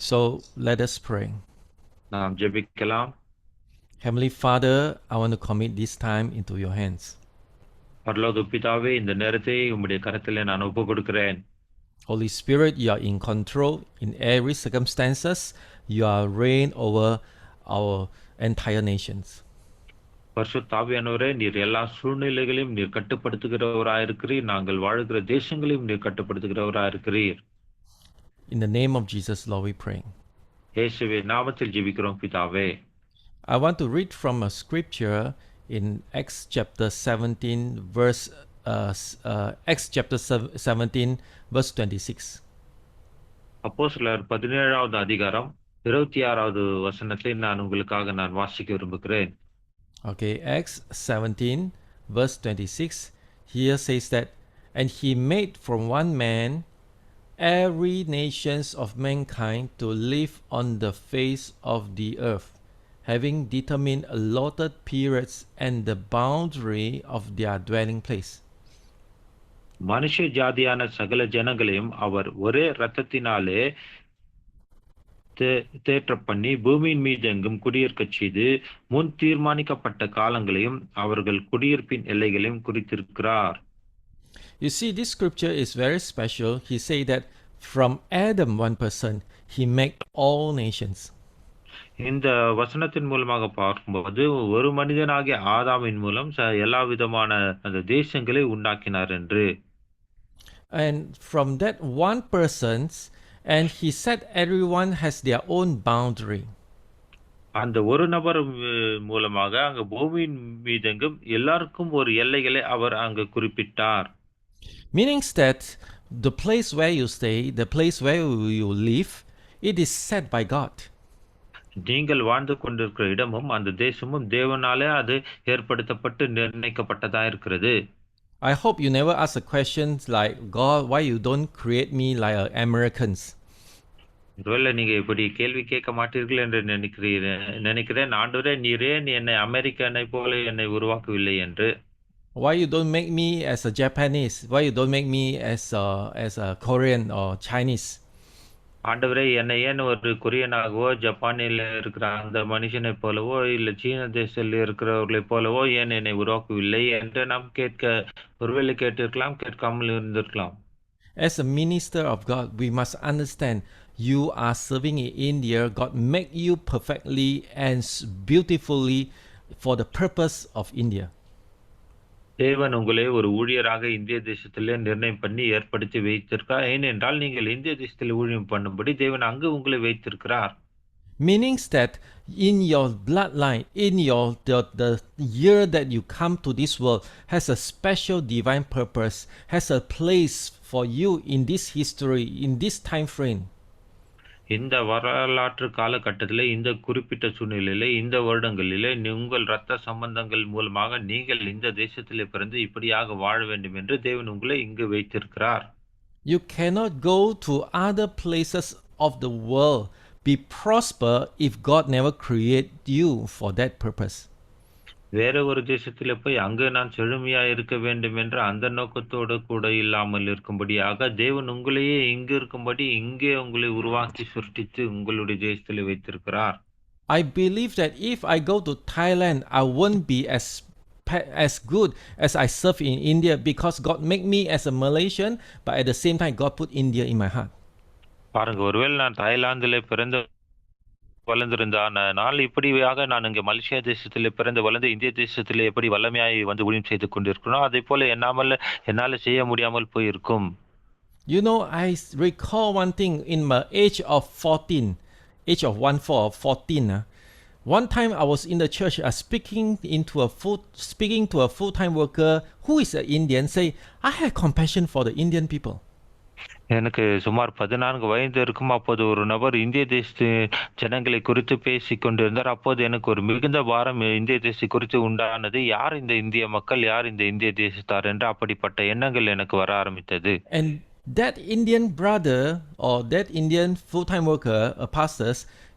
So let us pray. நாம் ஜெபிக்கலாம். Heavenly Father, I want to commit this time into your hands. பரலோக பிதாவே, இந்த நேரத்தை உம்முடைய கரத்திலே நான் ஒப்புக் கொடுக்கிறேன். Holy Spirit, you are in control in every circumstances. You are reign over our entire nations. பரிசுத்த ஆவியானவரே, நீர் எல்லா சூழ்நிலைகளையும் நீர் கட்டுப்படுத்துகிறவராயிருக்கிறீர். நாங்கள் வாழுகிற தேசங்களையும் நீர் கட்டுப்படுத்துகிறவராயிருக்கிறீர். In the name of Jesus, Lord, we pray. இயேசுவின் நாமத்தில் ஜெபிக்கிறோம் பிதாவே. I want to read from a scripture in Acts chapter 17 verse Acts chapter 17 verse 26. அப்போஸ்தலர் 17வது அதிகாரம் 26வது வசனத்தை நான் உங்களுக்காக வாசிக்க விரும்புகிறேன். Okay, Acts 17 verse 26 here says that, and he made from one man every nations of mankind to live on the face of the earth, having determined allotted periods and the boundary of their dwelling place. மனுஷ ஜாதியான சகல ஜனங்களையும் அவர் ஒரே இரத்தத்தினாலே தேற்ற பண்ணி பூமியின் மீது எங்கும் குடியிருக்கச் செய்து முன் தீர்மானிக்கப்பட்ட காலங்களையும் அவர்கள் குடியிருப்பின் எல்லைகளையும் குறித்திருக்கிறார். You see, this scripture is very special. He say that from Adam, one person, he made all nations. இந்த வசனத்தின் மூலமாக பார்க்கும்போது ஒரு மனிதனாகிய ஆதாமின் மூலம் எல்லா விதமான அந்த தேசங்களை உண்டாக்கினார் என்று. And from that one person's, and he said everyone has their own boundary. அந்த ஒரு நபர் மூலமாக அங்க பூமியின் மீதெங்கும் எல்லாருக்கும் ஒரு எல்லைகளை அவர் அங்கு குறிப்பிட்டார். Meaning that the place where you stay, the place where you live, it is set by God. நீங்கள் வாழ்ந்து கொண்டிருக்கிற இடமும் அந்த தேசமும் தேவனாலே அது ஏற்படுத்தப்பட்டு நிர்ணயிக்கப்பட்டதா இருக்கிறது. I hope you never ask a questions like, God, why you don't create me like Americans? ஒருவேளை நீங்க இப்படி கேள்வி கேட்க மாட்டீர்கள் என்று நினைக்கிறேன். ஆண்டவரே, நீரே என்னை அமெரிக்கனை போல என்னை உருவாக்கவில்லை என்று. Why you don't make me as a Japanese? Why you don't make me as a Korean or Chinese? ஆண்டவரே, என்னை ஏன் ஒரு கொரியனாகவோ ஜப்பானில் இருக்கிற அந்த மனுஷனை போலவோ இல்ல சீன தேசத்தில் இருக்கிறவர்களை போலவோ ஏன் என்னை உருவாக்கவில்லை என்று நாம் ஒருவேளை கேட்டிருக்கலாம், கேட்காமல் இருந்திருக்கலாம். As a minister of God, we must understand you are serving in India. God make you perfectly and beautifully for the purpose of India. தேவன் உங்களை ஒரு ஊழியராக இந்திய தேசத்திலே நிர்ணயம் பண்ணி ஏற்படுத்தி வைத்திருக்கிறார். ஏனென்றால் நீங்கள் இந்திய தேசத்தில் ஊழியம் பண்ணும்படி தேவன் அங்கு உங்களை வைத்திருக்கிறார். Meaning that in your bloodline, in your the year that you come to this world has a special divine purpose, has a place for you in this history, in this time frame. இந்த வரலாற்று காலகட்டத்திலே, இந்த குறிப்பிட்ட சூழ்நிலையிலே, இந்த வருடங்களிலே உங்கள் இரத்த சம்பந்தங்கள் மூலமாக நீங்கள் இந்த தேசத்திலே பிறந்து இப்படியாக வாழ வேண்டும் என்று தேவன் உங்களை இங்கு வைத்திருக்கிறார். You cannot go to other places of the world, be prosper if God never create you for that purpose. வேற ஒரு தேசத்திலே போய் அங்கு நான் செழுமையா இருக்க வேண்டும் என்ற அந்த நோக்கத்தோடு கூட இல்லாமல் இருக்கும்படியாக தேவன் உங்களையே இங்கு இருக்கும்படி இங்கே உங்களை உருவாக்கி சுருட்டித்து உங்களுடைய தேசத்தில் வைத்திருக்கிறார். I believe that if I go to Thailand, I won't be as good as I serve in India because God make me as a Malaysian, but at the same time God put India in my heart. பாருங்க, ஒருவேளை நான் தாய்லாந்திலே பிறந்து வளர்ந்திருந்தால் இப்படியாக நான் இங்கே Malaysia தேசத்திலே பிறந்து வளர்ந்து இந்திய தேசத்திலே எப்படி வல்லமையாய் வந்து ஊழியம் செய்து கொண்டிருக்கிறோம், அதே போல என்னால செய்ய முடியாமல் போயிருக்கும். You know, I recall one thing in my age of 14, age of 14. One time I was in the church speaking to a full-time worker who is an Indian, say, I have compassion for the Indian people. எனக்கு சுமார் 14 வயது இருக்கும். அப்போது ஒரு நபர் இந்திய தேச ஜனங்களை குறித்து பேசிக் கொண்டிருந்தார். அப்போது எனக்கு ஒரு மிகுந்த பாரம் இந்திய தேசத்தை குறித்து உண்டானது. யார் இந்த இந்திய மக்கள், யார் இந்த இந்திய தேசத்தார் என்று அப்படிப்பட்ட எண்ணங்கள் எனக்கு வர ஆரம்பித்தது. And that Indian brother or that Indian full-time worker, a pastor,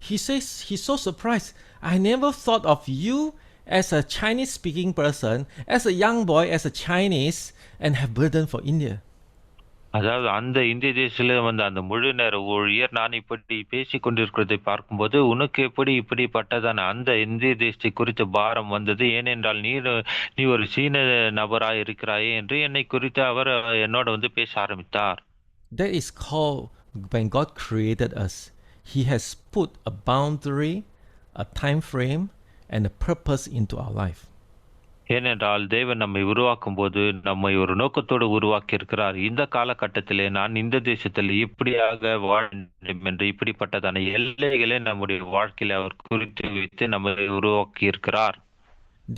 he says he's so surprised. I never thought of you as a Chinese-speaking person, as a young boy, as a Chinese, and have burden for India. அதாவது அந்த இந்திய தேசத்தில வந்து அந்த முழு நேர ஊழியர் நான் இப்படி பேசிக் கொண்டிருக்கிறதை பார்க்கும்போது, "உனக்கு எப்படி இப்படிப்பட்டதான அந்த இந்திய தேசத்தை குறித்த பாரம் வந்தது? ஏனென்றால் நீ ஒரு சீன நபராய் இருக்கிறாயே" என்று என்னை குறித்து அவர் என்னோட வந்து பேச ஆரம்பித்தார். That is called when God created us. He has put a boundary, a time frame, and a purpose into our life. ஏனென்றால் தேவன் நம்மை உருவாக்கும்போது, நம்மை ஒரு நோக்கத்தோடு உருவாக்கியிருக்கிறார். இந்த காலகட்டத்திலே நான் இந்த தேசத்தில் இப்படியாக வாழ வேண்டும் என்று இப்படிப்பட்டதான எல்லைகளை நம்முடைய வாழ்க்கையில அவர் குறித்து வைத்து நம்மை உருவாக்கியிருக்கிறார்.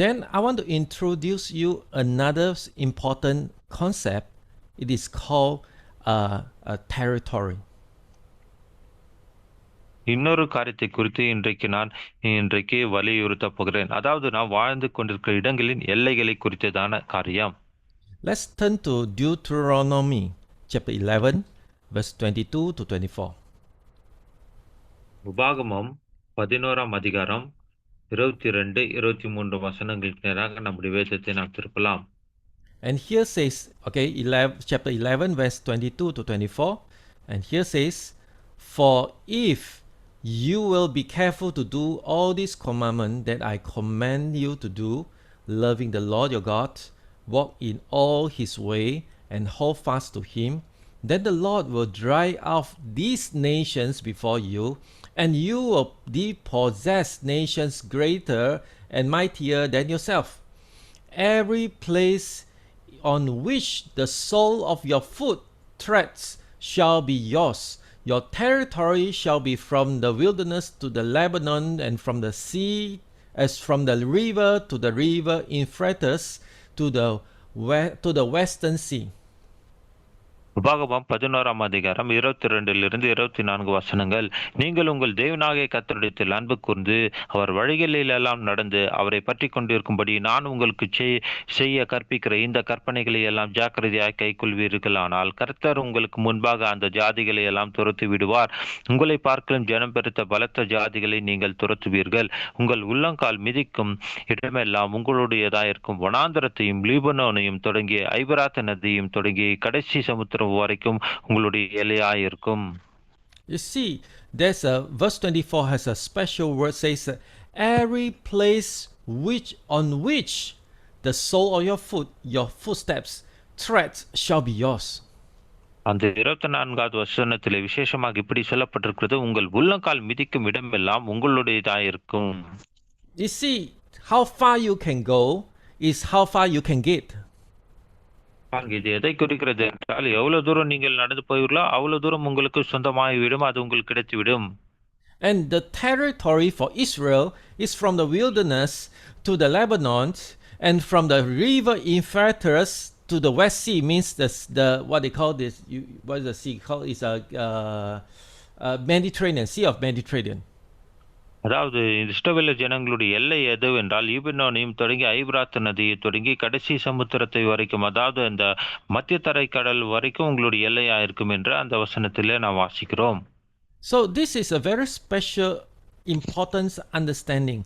Then I want to introduce you another important concept. It is called a territory. இன்னொரு காரியத்தை குறித்து இன்றைக்கு வலியுறுத்தப் போகிறேன். அதாவது நாம் வாழ்ந்து கொண்டிருக்கிற இடங்களின் எல்லைகளை குறித்ததான காரியம். Let's turn to Deuteronomy chapter 11, verse 22 to 24. உபாகமம் 11ஆம் அதிகாரம் 22, 23 வசனங்களுக்கு நேராக நம்முடைய வேதத்தை நாம் திருப்பலாம். And here says, okay, chapter 11, verse 22 to 24. And here says, "For if you will be careful to do all these commandments that I command you to do, loving the Lord your God, walk in all his way, and hold fast to him, then the Lord will drive out these nations before you, and you will possess nations greater and mightier than yourself. Every place on which the sole of your foot treads shall be yours. Your territory shall be from the wilderness to the Lebanon, and from the sea, as from the river to the river Euphrates, to the western sea." உபாகமம் 11ஆம் அதிகாரம் 22 24 வசனங்கள். நீங்கள் உங்கள் தேவனாகிய கர்த்தரிடத்தில் அன்பு கூர்ந்து அவர் வழிகளிலெல்லாம் நடந்து அவரை பற்றி கொண்டிருக்கும்படி நான் உங்களுக்கு செய்ய கற்பிக்கிற இந்த கற்பனைகளை எல்லாம் ஜாக்கிரதையாய் கைக்கொள்வீர்களானால் கர்த்தர் உங்களுக்கு முன்பாக அந்த ஜாதிகளை எல்லாம் துரத்தி விடுவார். உங்களை பார்க்கலும் ஜனம் பெருத்த பலத்த ஜாதிகளை நீங்கள் துரத்துவீர்கள். உங்கள் உள்ளங்கால் மிதிக்கும் இடமெல்லாம் உங்களுடையதாயிருக்கும். வனாந்தரத்தையும் லீபனோனையும் தொடங்கி ஐபராத் நதியையும் தொடங்கி கடைசி சமுத்திரம் வரைக்கும் உங்களுடைய எல்லையாயிருக்கும். You see, there's a verse 24 has a special word says that every place on which the sole of your foot, your footsteps, treads shall be yours. அந்த 24வது வசனத்திலே விசேஷமாக இப்படி சொல்லப்பட்டிருக்கிறது, உங்கள் உள்ளங்கால் மிதிக்கும் இடமெல்லாம் உங்களுடையதாயிருக்கும். You see, how far you can go is how far you can get. இது எதை குறிக்கிறது என்றால் எவ்வளவு தூரம் நீங்கள் நடந்து போவீர்களோ அவ்வளவு தூரம் உங்களுக்கு சொந்தமாகிவிடும், அது உங்களுக்கு கிடைத்துவிடும். And the territory for Israel is from the wilderness to the Lebanon, and from the river Euphrates to the West Sea, means the what they call this, what is the sea called? Is a Mediterranean, Sea of Mediterranean. அதாவது இஸ்ரவேல் ஜனங்களுடைய எல்லை எதுவென்றால் ஈபினோனையும் தொடங்கி ஐபிராத் நதியை தொடங்கி கடைசி சமுத்திரத்தை வரைக்கும், அதாவது அந்த மத்திய தரை கடல் வரைக்கும் உங்களுடைய எல்லையா இருக்கும் என்று அந்த வசனத்திலே நாம் வாசிக்கிறோம். So this is a very special importance understanding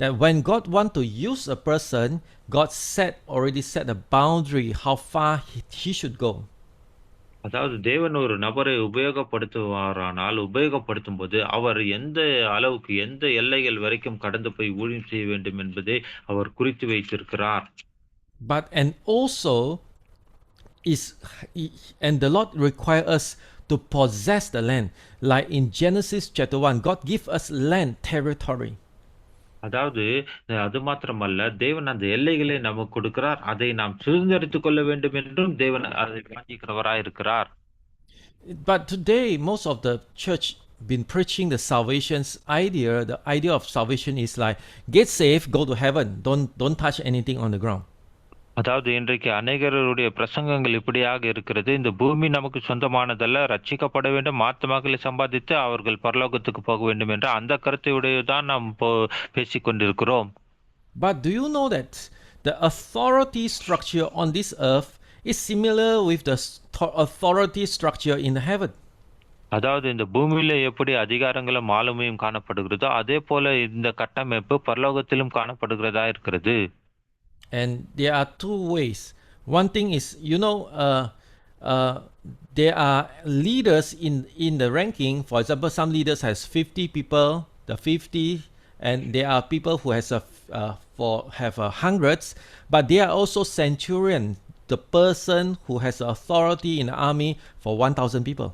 that when God want to use a person, God already set a boundary how far he should go. அதாவது தேவன் ஒரு நபரை உபயோகப்படுத்தும் போது அவர் எந்த அளவுக்கு எந்த எல்லைகள் வரைக்கும் கடந்து போய் ஊழியம் செய்ய வேண்டும் என்பதை அவர் குறித்து வைத்திருக்கிறார். And the Lord require us to possess the land, like in Genesis chapter 1, God give us land, territory. அதாவது அது மாத்திரமல்ல, தேவன் அந்த எல்லைகளை நமக்கு கொடுக்கிறார், அதை நாம் சுதந்திரித்துக் கொள்ள வேண்டும் என்றும் தேவன் அதை வாஞ்சிக்கிறவராய் இருக்கிறார். But today most of the church been preaching the salvation's idea. The idea of salvation is like get saved, go to heaven, don't touch anything on the ground. அதாவது இன்றைக்கு அநேகருடைய பிரசங்கங்கள் இப்படியாக இருக்கிறது, இந்த பூமி நமக்கு சொந்தமானதல்ல, ரட்சிக்கப்பட வேண்டும், ஆத்துமாக்களை சம்பாதித்து அவர்கள் பரலோகத்துக்கு போக வேண்டும் என்ற அந்த கருத்தையுடையதான் நாம் பேசிக் கொண்டிருக்கிறோம். But do you know that the authority structure on this earth is similar with the authority structure in the heaven? அதாவது இந்த பூமியில எப்படி அதிகாரங்களும் ஆளுமையும் காணப்படுகிறதோ அதே போல இந்த கட்டமைப்பு பரலோகத்திலும் காணப்படுகிறதா இருக்கிறது. And there are two ways. One thing is, uh, there are leaders in the ranking. For example, some leaders has 50 people, the 50, and there are people who has hundreds, but there are also centurion, the person who has authority in the army for 1,000 people.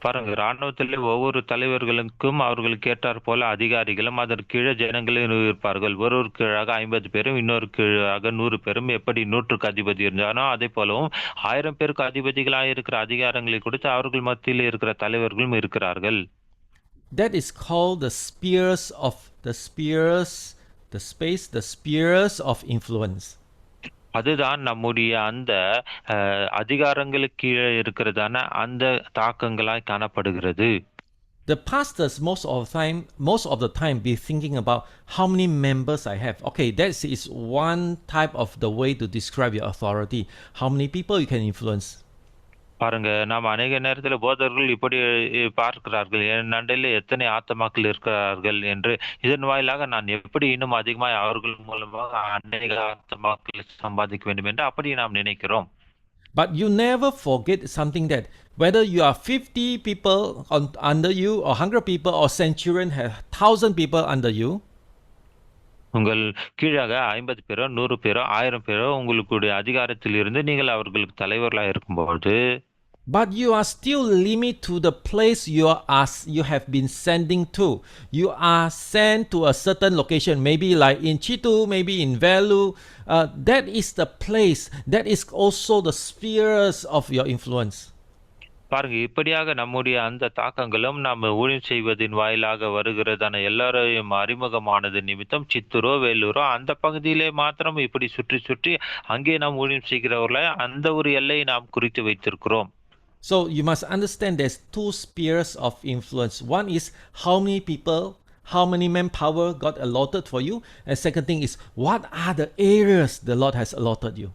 பாருங்க, ராணுவத்திலே ஒவ்வொரு தலைவர்களுக்கும் அவர்களுக்கு ஏற்றாற் போல அதிகாரிகளும், அதற்கு கீழே ஜனங்களும் இருப்பார்கள். ஒருவர் கீழாக 50 பேரும், இன்னொரு கீழாக 100 பேரும். எப்படி 100க்கு அதிபதி இருந்தானோ அதே போலவும் 1000 பேருக்கு அதிபதிகளாக இருக்கிற அதிகாரங்களை கொடுத்து அவர்கள் மத்தியில் இருக்கிற தலைவர்களும் இருக்கிறார்கள். That is called the spheres of influence. அதுதான் நம்முடைய அந்த அதிகாரங்களுக்கு கீழே இருக்கிறதான அந்த தாக்கங்களாய் காணப்படுகிறது. The pastors most of the time be thinking about how many members I have. Okay, that is one type of the way to describe your authority. How many people you can influence. பாருங்க, நாம் அநேக நேரத்தில் போதகர்கள் இப்படி பார்க்கிறார்கள், என் நண்டையில் எத்தனை ஆத்மாக்கள் இருக்கிறார்கள் என்று. இதன் வாயிலாக நான் எப்படி இன்னும் அதிகமாக அவர்கள் மூலமாக அநேக ஆத்மாக்களை சம்பாதிக்க வேண்டும் என்று அப்படி நாம் நினைக்கிறோம். But you never forget something, that whether you are 50 people under you or 100 people or centurion have 1,000 people under you, உங்கள் கீழாக 50 பேரோ 100 பேரோ 1000 பேரோ உங்களுடைய அதிகாரத்தில் இருந்து நீங்கள் அவர்களுக்கு தலைவர்களாக இருக்கும்போது, but you are still limited to the place you have been sending to. You are sent to a certain location, maybe like in Chitu, maybe in Velu. That is the place. That is also the spheres of your influence. பாருங்க, இப்படியாக நம்முடைய அந்த தாக்கங்களும் நாம் ஊழியம் செய்வதின் வாயிலாக வருகிறதான எல்லாரையும் அறிமுகமானது நிமித்தம் சித்தூரோ வேலூரோ அந்த பகுதியிலே மாத்திரம் இப்படி சுற்றி சுற்றி அங்கே நாம் ஊழியம் செய்கிறவர்களை அந்த ஒரு எல்லையை நாம் குறித்து வைத்திருக்கிறோம். So you must understand there's two spheres of influence. One is how many people, how many manpower God allotted for you, and second thing is what are the areas the Lord has allotted you.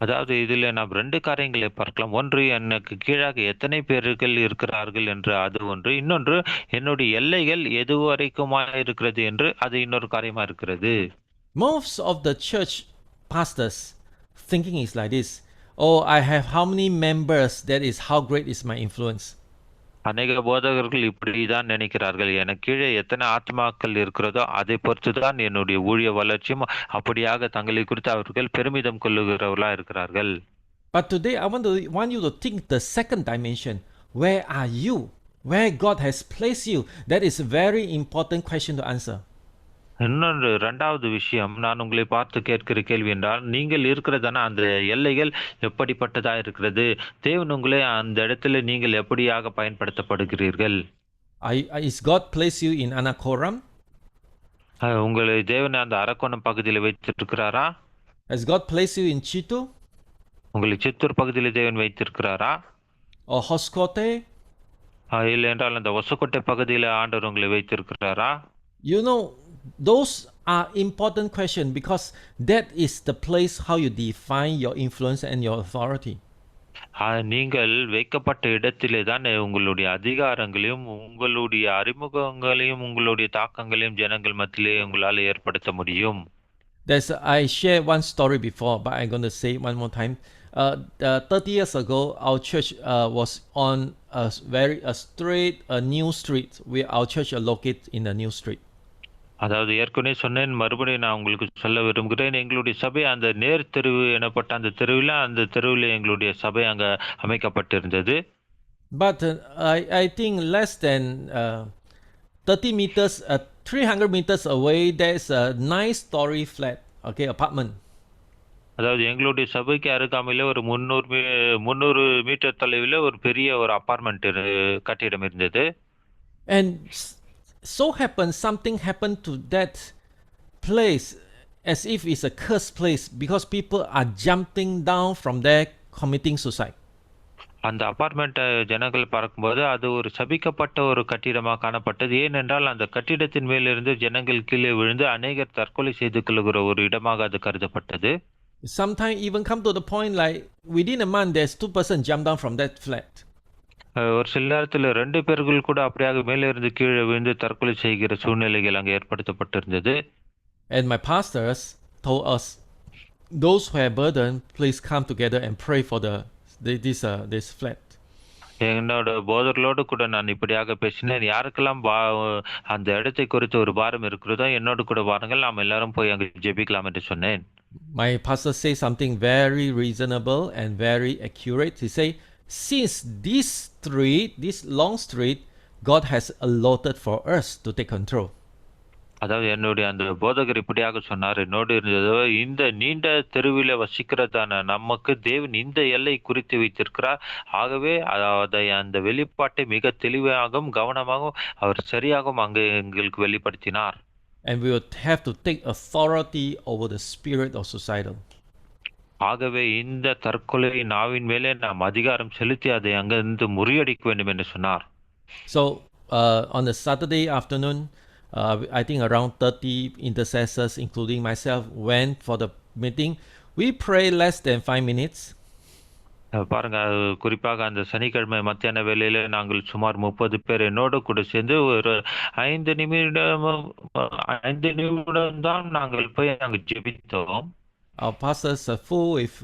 அதாவது இதில் நாம் 2 காரியங்களை பார்க்கலாம். ஒன்று, எனக்கு கீழாக எத்தனை பேர்கள் இருக்கிறார்கள் என்று அது ஒன்று. இன்னொன்று, என்னுடைய எல்லைகள் எது வரைக்குமா இருக்கிறது என்று அது இன்னொரு காரியமா இருக்கிறது. Most of the church pastors thinking is like this. Oh, I have how many members, that is how great is my influence. அநேக போதகர்கள் இப்படிதான் நினைக்கிறார்கள், எனக்கு கீழே எத்தனை ஆத்மாக்கள் இருக்கிறதோ அதை பொறுத்து தான் என்னுடைய ஊழிய வளர்ச்சியும். அப்படியாக தங்களை குறித்து அவர்கள் பெருமிதம் கொள்ளுகிறவர்களா இருக்கிறார்கள். But today I want you to think the second dimension. Where are you? Where God has placed you? That is a very important question to answer. இன்னொன்று, 2வது விஷயம், நான் உங்களை பார்த்து கேட்கிற கேள்வி என்றால், நீங்கள் இருக்கிறதான அந்த எல்லைகள் எப்படிப்பட்டதா இருக்கிறது? தேவன் உங்களை அந்த இடத்துல நீங்கள் எப்படியாக பயன்படுத்தப்படுகிறீர்கள்? Is God placed you in Anakoram? உங்களை தேவன் அந்த அரக்கோணம் பகுதியில் வைத்திருக்கிறாரா? Has God placed you in Chitu? உங்களை சித்தூர் பகுதியில் தேவன் வைத்திருக்கிறாரா? Or Hoskote? இல்லை என்றால் அந்த ஒசக்கோட்டை பகுதியில் ஆண்டவர் உங்களை வைத்திருக்கிறாரா? You know, those are important questions because that is the place how you define your influence and your authority. நீங்கள் வைக்கப்பட்ட இடத்திலே தான் உங்களுடைய அதிகாரங்களையும் உங்களுடைய அறிமுகங்களையும் உங்களுடைய தாக்கங்களையும் ஜனங்கள் மத்தியிலே உங்களால் ஏற்படுத்த முடியும். I shared one story before, but I'm going to say it one more time. 30 years ago, our church was on a new street. Our church is located in a new street. அதாவது ஏற்கனவே சொன்னேன், மறுபடியும் நான் உங்களுக்கு சொல்ல விரும்புகிறேன். எங்களுடைய சபை அந்த நேர் தெருவு எனப்பட்ட அந்த தெருவில் எங்களுடைய சபை அங்கே அமைக்கப்பட்டிருந்தது. But I think less than 30 meters, 300 meters away, there's a nice story flat, okay, apartment. அதாவது எங்களுடைய சபைக்கு அருகாமையில் ஒரு 300 மீட்டர் தொலைவில் ஒரு பெரிய ஒரு அபார்ட்மெண்ட் கட்டிடம் இருந்தது. And so something happened to that place as if it's a cursed place because people are jumping down from there committing suicide. அந்த அபார்ட்மெண்ட் ஜனங்கள் பார்க்கும்போது அது ஒரு சபிக்கப்பட்ட ஒரு கட்டிடமாக காணப்பட்டது. ஏனென்றால் அந்த கட்டிடத்தின் மேலிருந்து ஜனங்கள் கீழே விழுந்து அநேகர் தற்கொலை செய்து கொள்ளுகிற ஒரு இடமாக அது கருதப்பட்டது. Sometimes even come to the point like within a month there's 2 persons jump down from that flat. ஒரு சில நேரத்தில் 2 பேர்கள் கூட அப்படியாக மேலே இருந்து கீழே விழுந்து தற்கொலை செய்கிற சூழ்நிலைகள் அங்கே ஏற்படுத்தப்பட்டிருந்தது. And my pastors told us, those who have burden, please come together and pray for this flat. என்னோட போதர்களோடு கூட நான் இப்படியாக பேசினேன். யாருக்கெல்லாம் அந்த இடத்தை குறித்து ஒரு பாரம் இருக்கிறதோ என்னோடு கூட வாருங்கள், நாம் எல்லாரும் போய் அங்கு ஜெபிக்கலாம் என்று சொன்னேன். My pastor says something very reasonable and very accurate. He say, since this long street, God has allotted for us to take control. அதாவது என்னுடைய அந்த போதகர் இப்படியாக சொன்னார் என்னோடு இருந்தது, இந்த நீண்ட தெருவில் வசிக்கிறதான நமக்கு தேவன் இந்த எல்லை குறித்து வைத்திருக்கிறார். ஆகவே அதை அந்த வெளிப்பாட்டை மிக தெளிவாகவும் கவனமாகவும் அவர் சரியாகவும் அங்கு எங்களுக்கு வெளிப்படுத்தினார். And we will have to take authority over the spirit of suicidal. ஆகவே இந்த தற்கொலை நாவின் மேலே நாம் அதிகாரம் செலுத்தி அதை அங்கிருந்து முறியடிக்க வேண்டும் என்று சொன்னார். So on the Saturday afternoon, I think around 30 intercessors, including myself, went for the meeting. We prayed less than 5 minutes. பாருங்க, குறிப்பாக அந்த சனிக்கிழமை மத்தியான வேளையில நாங்கள் சுமார் 30 பேர் என்னோடு கூட சேர்ந்து ஒரு 5 நிமிடம் தான் நாங்கள் போய் அங்கு ஜெபித்தோம். Our pastors are full with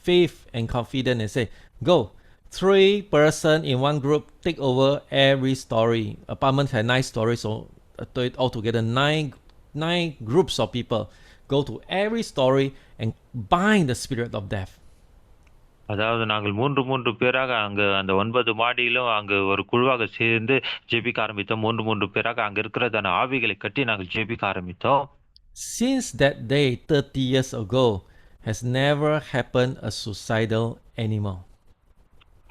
faith and confidence and say, go. 3 person in one group take over every story. Apartment had 9 stories, so altogether 9 groups of people go to every story and bind the spirit of death. அதாவது நாங்கள் 3 பேராக அங்கு அந்த 9 மாடியிலும் அங்கு ஒரு குழுவாக சேர்ந்து ஜெபிக்க ஆரம்பித்தோம். 3 பேராக அங்க இருக்கிறதான ஆவிகளை கட்டி நாங்கள் ஜெபிக்க ஆரம்பித்தோம். Since that day 30 years ago has never happened a suicidal anymore.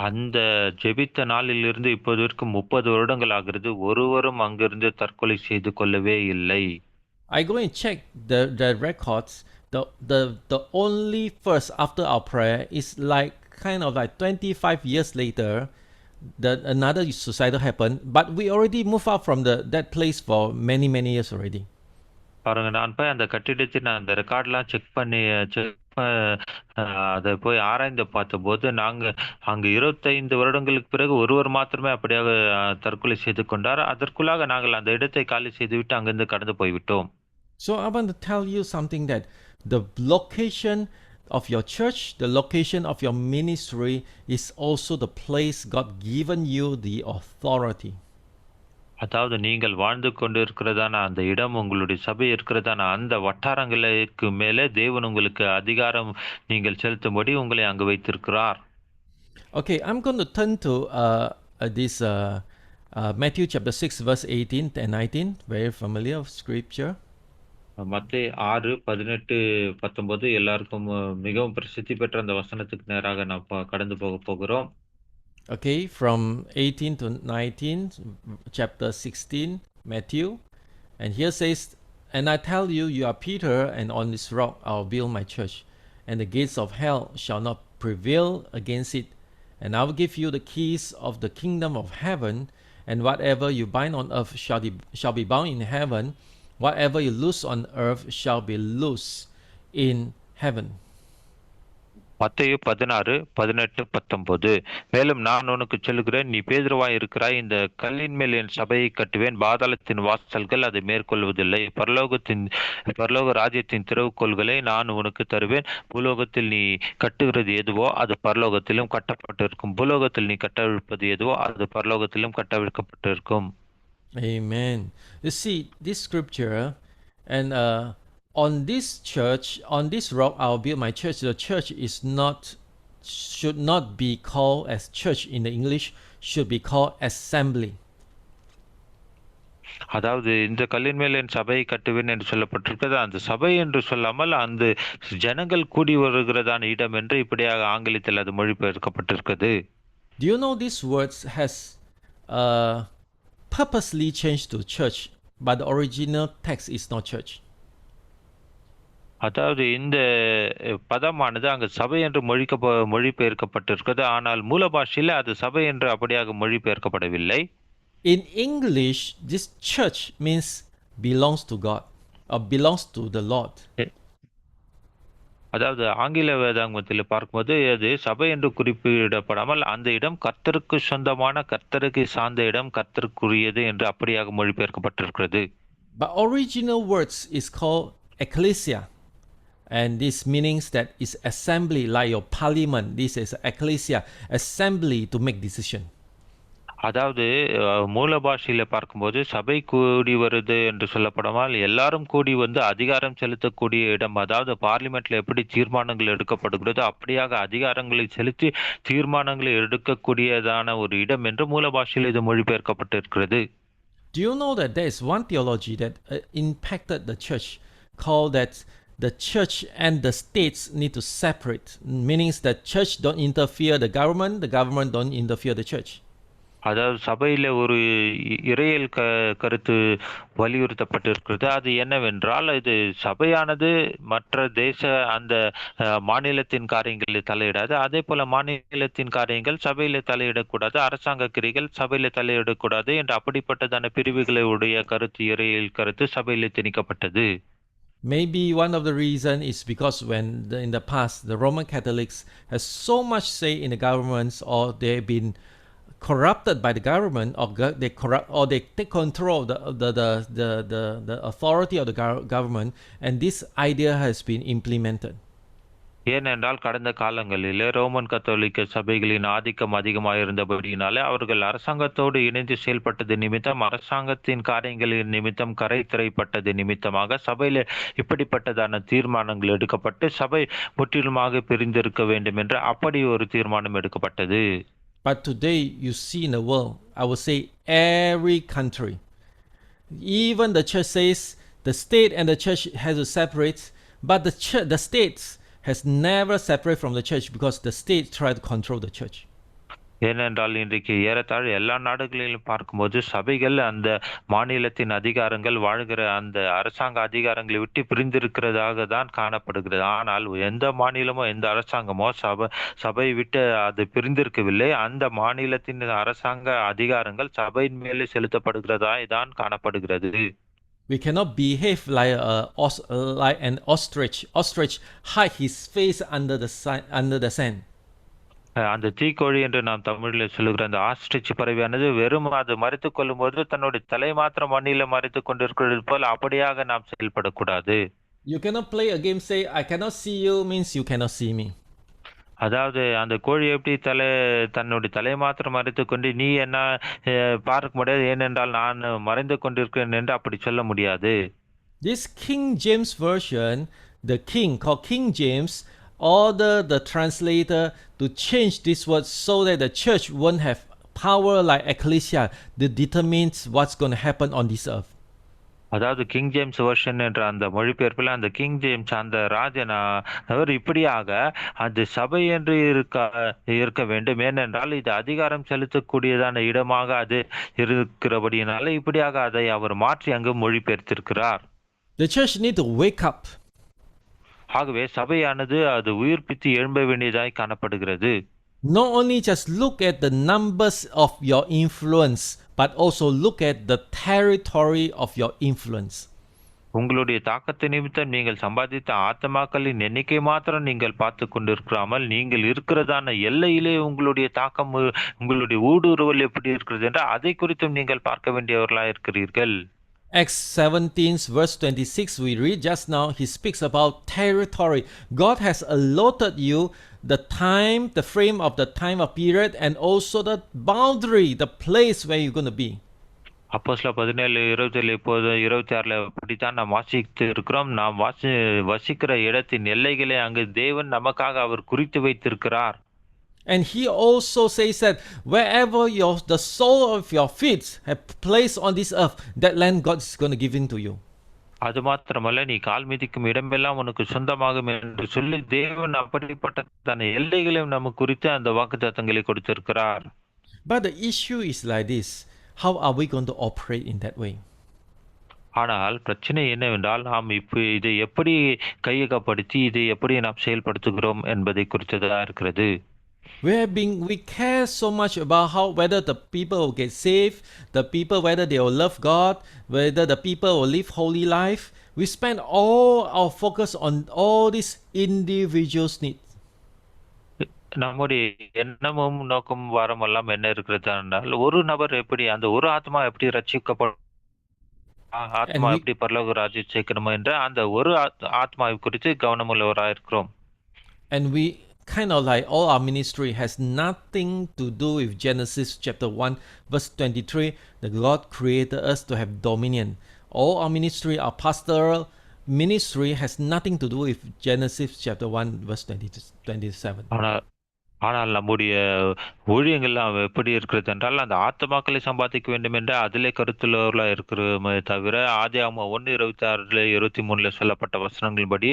அந்த ஜெபித்த நாளிலிருந்து இப்போதற்கு 30 வருடங்கள் ஆகிறது. ஒருவரும் அங்கிருந்து தற்கொலை செய்து கொள்ளவே இல்லை. I go and check the records. The only first after our prayer is like kind of like 25 years later that another suicidal happened, but we already moved out from that place for many years already. பாருங்க, நான் போய் அந்த கட்டிடத்தின் அந்த ரெக்கார்ட்லாம் check பண்ணி அதை போய் ஆராய்ந்து பார்த்தபோது நாங்கள் அங்கு 25 வருடங்களுக்கு பிறகு ஒருவர் மாத்திரமே அப்படியாக தற்கொலை செய்து கொண்டார். அதற்குள்ளாக நாங்கள் அந்த இடத்தை காலி செய்துவிட்டு அங்கிருந்து கடந்து போய்விட்டோம். So I want to tell you something, that the location of your church, the location of your ministry is also the place God given you the authority. அதாவது நீங்கள் வாழ்ந்து கொண்டு இருக்கிறதான அந்த இடம், உங்களுடைய சபை இருக்கிறதான அந்த வட்டாரங்களுக்கு மேலே தேவன் உங்களுக்கு அதிகாரம் நீங்கள் செலுத்தும்படி உங்களை அங்கு வைத்திருக்கிறார். Okay, I'm going to turn to this Matthew chapter 6 verse 18 and 19, very familiar scripture. மத்தேயு 6:18-19 எல்லாருக்கும் மிகவும் பிரசித்தி பெற்ற அந்த வசனத்துக்கு நேராக நாம் கடந்து போகிறோம். Okay, from 18 to 19, chapter 16, Matthew. And here says, and I tell you, you are Peter, and on this rock I will build my church, and the gates of hell shall not prevail against it. And I will give you the keys of the kingdom of heaven, and whatever you bind on earth shall be bound in heaven, whatever you loose on earth shall be loose in heaven. மத்தேயு 16:18-19. மேலும் நான் உனக்கு சொல்லுகிறேன், நீ பேதுருவாய் இருக்கிறாய், இந்த கல்லின் மேல் என் சபையை கட்டுவேன், பாதாளத்தின் வாசல்கள் அதை மேற்கொள்வதில்லை. பரலோக ராஜ்யத்தின் திறவுகோல்களை நான் உனக்கு தருவேன். பூலோகத்தில் நீ கட்டுகிறது எதுவோ அது பரலோகத்திலும் கட்டப்பட்டிருக்கும், பூலோகத்தில் நீ கட்டவிழ்ப்பது எதுவோ அது பரலோகத்திலும் கட்டவிழ்க்கப்பட்டிருக்கும். Amen. You see this scripture, and on this church, on this rock I will build my church. The church should not be called as church in the English, should be called assembly. அதாவது இந்த கல்லின் மேல் என் சபையை கட்டுவேன் என்று சொல்லப்பட்டிருக்கிறது. அந்த சபை என்று சொல்லாமல் அந்த ஜனங்கள் கூடி வருகிறதான இடம் என்று இப்படியாக ஆங்கிலத்தில் அது மொழிபெயர்க்கப்பட்டிருக்கிறது. Do you know these words has purposely changed to church, but the original text is not church. அதாவது இந்த பதமானது அங்கு சபை என்று மொழிபெயர்க்கப்பட்டிருக்கிறது. ஆனால் மூல பாஷையில் அது சபை என்று அப்படியாக மொழிபெயர்க்கப்படவில்லை. In English, this church means belongs to God or belongs to the Lord. அதாவது ஆங்கில வேதாங்கத்தில் பார்க்கும்போது அது சபை என்று குறிப்பிடப்படாமல் அந்த இடம் கர்த்தருக்கு சொந்தமான, கர்த்தருக்கு சார்ந்த இடம், கர்த்தருக்குரியது என்று அப்படியாக மொழிபெயர்க்கப்பட்டிருக்கிறது. But original words is called ecclesia. And this means that it's assembly like your parliament. This is ecclesia, assembly to make decision. அதாவது மூல பாஷையில பார்க்கும்போது சபை கூடி வருது என்று சொல்லப்படாமல் எல்லாரும் கூடி வந்து அதிகாரம் செலுத்தக்கூடிய இடம். அதாவது பார்லிமெண்ட்ல எப்படி தீர்மானங்கள் எடுக்கப்படுகிறதோ அப்படியாக அதிகாரங்களை செலுத்தி தீர்மானங்களை எடுக்கக்கூடியதான ஒரு இடம் என்று மூல பாஷையில் இது மொழிபெயர்க்கப்பட்டிருக்கிறது. Do you know that there is one theology that impacted the church called that the church and the states need to separate, meaning that church don't interfere the government don't interfere the church. அதாவது சபையில ஒரு இறையியல் கருத்து வலியுறுத்தப்பட்டிருக்கிறது. அது என்னவென்றால் இது சபையானது மற்ற தேச அந்த மாநிலத்தின் காரியங்களில் தலையிடாது. அதே போல மாநிலத்தின் காரியங்கள் சபையில தலையிடக்கூடாது. அரசாங்க கிரிகள் சபையில தலையிடக்கூடாது என்று அப்படிப்பட்டதான பிரிவுகளை உடைய கருத்து இறையியல் கருத்து சபையில திணிக்கப்பட்டது. Maybe one of the reason is because in the past the Roman Catholics has so much say in the governments, or they've been corrupted by the government, or they corrupt, or they take control of the authority of the government, and this idea has been implemented. ஏனென்றால் கடந்த காலங்களில் Roman கத்தோலிக்க சபைகளின் ஆதிக்கம் அதிகமாக இருந்தபடியினாலே அவர்கள் அரசாங்கத்தோடு இணைந்து செயல்பட்டது நிமித்தம், அரசாங்கத்தின் காரியங்களின் நிமித்தம் கரை திரைப்பட்டது நிமித்தமாக சபையில் இப்படிப்பட்டதான தீர்மானங்கள் எடுக்கப்பட்டு சபை முற்றிலுமாக பிரிந்திருக்க வேண்டும் என்று அப்படி ஒரு தீர்மானம் எடுக்கப்பட்டது. But today you see in the world, I would say every country, even the church says the state and the church has to separate, but the states has never separated from the church because the state try to control the church. ஏனென்றால் இன்றைக்கு ஏறத்தாழ எல்லா நாடுகளிலும் பார்க்கும்போது சபைகள் அந்த மாநிலத்தின் அதிகாரங்கள் வாழ்கிற அந்த அரசாங்க அதிகாரங்களை விட்டு பிரிந்திருக்கிறதாக தான் காணப்படுகிறது. ஆனால் எந்த மாநிலமோ எந்த அரசாங்கமோ சபை விட்டு அது பிரிந்திருக்கவில்லை. அந்த மாநிலத்தின் அரசாங்க அதிகாரங்கள் சபையின் மேலே செலுத்தப்படுகிறதாய் தான் காணப்படுகிறது. We cannot behave like an ostrich. Ostrich hide his face under the sand. அந்த தீக்கோழி என்று நாம் தமிழில் சொல்லுகிற அந்த ஆஸ்ட்ரிச் பறவையானது வெறும் அது மறைத்து கொள்ளும் போது தன்னுடைய தலை மாத்திரம் மண்ணில மறைத்து கொண்டிருக்கிறது போல் அப்படியாக நாம் செயல்படக்கூடாது. You cannot play a game say I cannot see you means you cannot see me. அதாவது அந்த கோழி எப்படி தன்னுடைய தலை மாத்திரம் மறைத்து கொண்டு நீ என்ன பார்க்க முடியாது, ஏனென்றால் நான் மறைந்து கொண்டிருக்கிறேன் என்று அப்படி சொல்ல முடியாது. This King James version, the king called King James order the translator to change this word so that the church won't have power like ecclesia that determines what's going to happen on this earth. அதாவது king James version என்ற அந்த மொழிபெயர்ப்பில் அந்த king James அந்த ராஜன் அவர் இப்படியாக அந்த சபை என்று இருக்க வேண்டும், ஏனென்றால் இது அதிகாரம் செலுத்தக்கூடியதான இடமாக அது இருக்கிறபடியினால இப்படியாக அதை அவர் மாற்றி அங்கு மொழிபெயர்த்திருக்கிறார். The church need to wake up. ஆகவே சபையானது அது உயிர்ப்பித்து எழும்ப வேண்டியதாய் காணப்படுகிறது. Not only just look at the numbers of your influence, but also look at the territory of your influence. உங்களுடைய தாக்கத்தை நிமித்தம் நீங்கள் சம்பாதித்த ஆத்மாக்களின் எண்ணிக்கை மாத்திரம் நீங்கள் பார்த்து கொண்டிருக்காமல் நீங்கள் இருக்கிறதான எல்லையிலே உங்களுடைய தாக்கம் உங்களுடைய ஊடுருவல் எப்படி இருக்கிறது என்று அதை குறித்தும் நீங்கள் பார்க்க வேண்டியவர்களாக இருக்கிறீர்கள். Acts 17 verse 26 we read just now, he speaks about territory. God has allotted you the time, the frame of the time of period, and also the boundary, the place where you're going to be. அப்போஸ்தலர் 17:27 இப்போது 26 அப்படித்தான் நாம் வாசித்து இருக்கிறோம். நாம் வசிக்கிற இடத்தின் எல்லைகளை அங்கு தேவன் நமக்காக அவர் குறித்து வைத்திருக்கிறார். And he also says that wherever the sole of your feet have placed on this earth, that land God is going to give into you. அது மாத்திரமல்ல, நீ கால் மிதிக்கும் இடமெல்லாம் உனக்கு சொந்தமாகும் என்று சொல்லி தேவன் அப்படிப்பட்ட எல்லைகளையும் நமக்கு குறித்து அந்த வாக்குத்தத்தங்களை கொடுத்திருக்கிறார். But the issue is like this: how are we going to operate in that way? ஆனால் பிரச்சனை என்னவென்றால் நாம் இப்போ இதை எப்படி கையகப்படுத்தி இதை எப்படி நாம் செயல்படுத்துகிறோம் என்பதை குறித்ததாக இருக்கிறது. We care so much about whether the people will get saved, the people whether they will love God, whether the people will live holy life. We spend all our focus on all these individuals' needs. நம்முடைய எண்ணமும் நோக்கம் வாரம் எல்லாம் என்ன இருக்கிறது என்றால் ஒரு நபர் எப்படி அந்த ஒரு ஆத்மா எப்படி ரட்சிக்கப்படும் And ஆத்மா we எப்படி பரலோக ராஜ்யம் சேர்க்கணுமோ என்ற அந்த ஒரு ஆத்மாவை குறித்து கவனமுள்ளவராக இருக்கிறோம். and we kind of like all our ministry has nothing to do with Genesis chapter 1 verse 23 that God created us to have dominion. All our ministry, our pastoral ministry has nothing to do with Genesis chapter 1 verse 27. ஆனால் ஆனால் நம்முடைய ஊழியங்கள்லாம் எப்படி இருக்கிறது என்றால் அந்த ஆத்மாக்களை சம்பாதிக்க வேண்டும் என்று அதிலே கருத்துள்ளவர்களாக இருக்கிறோமே தவிர ஆதியாகமம் 1:26 23 சொல்லப்பட்ட வசனங்களின்படி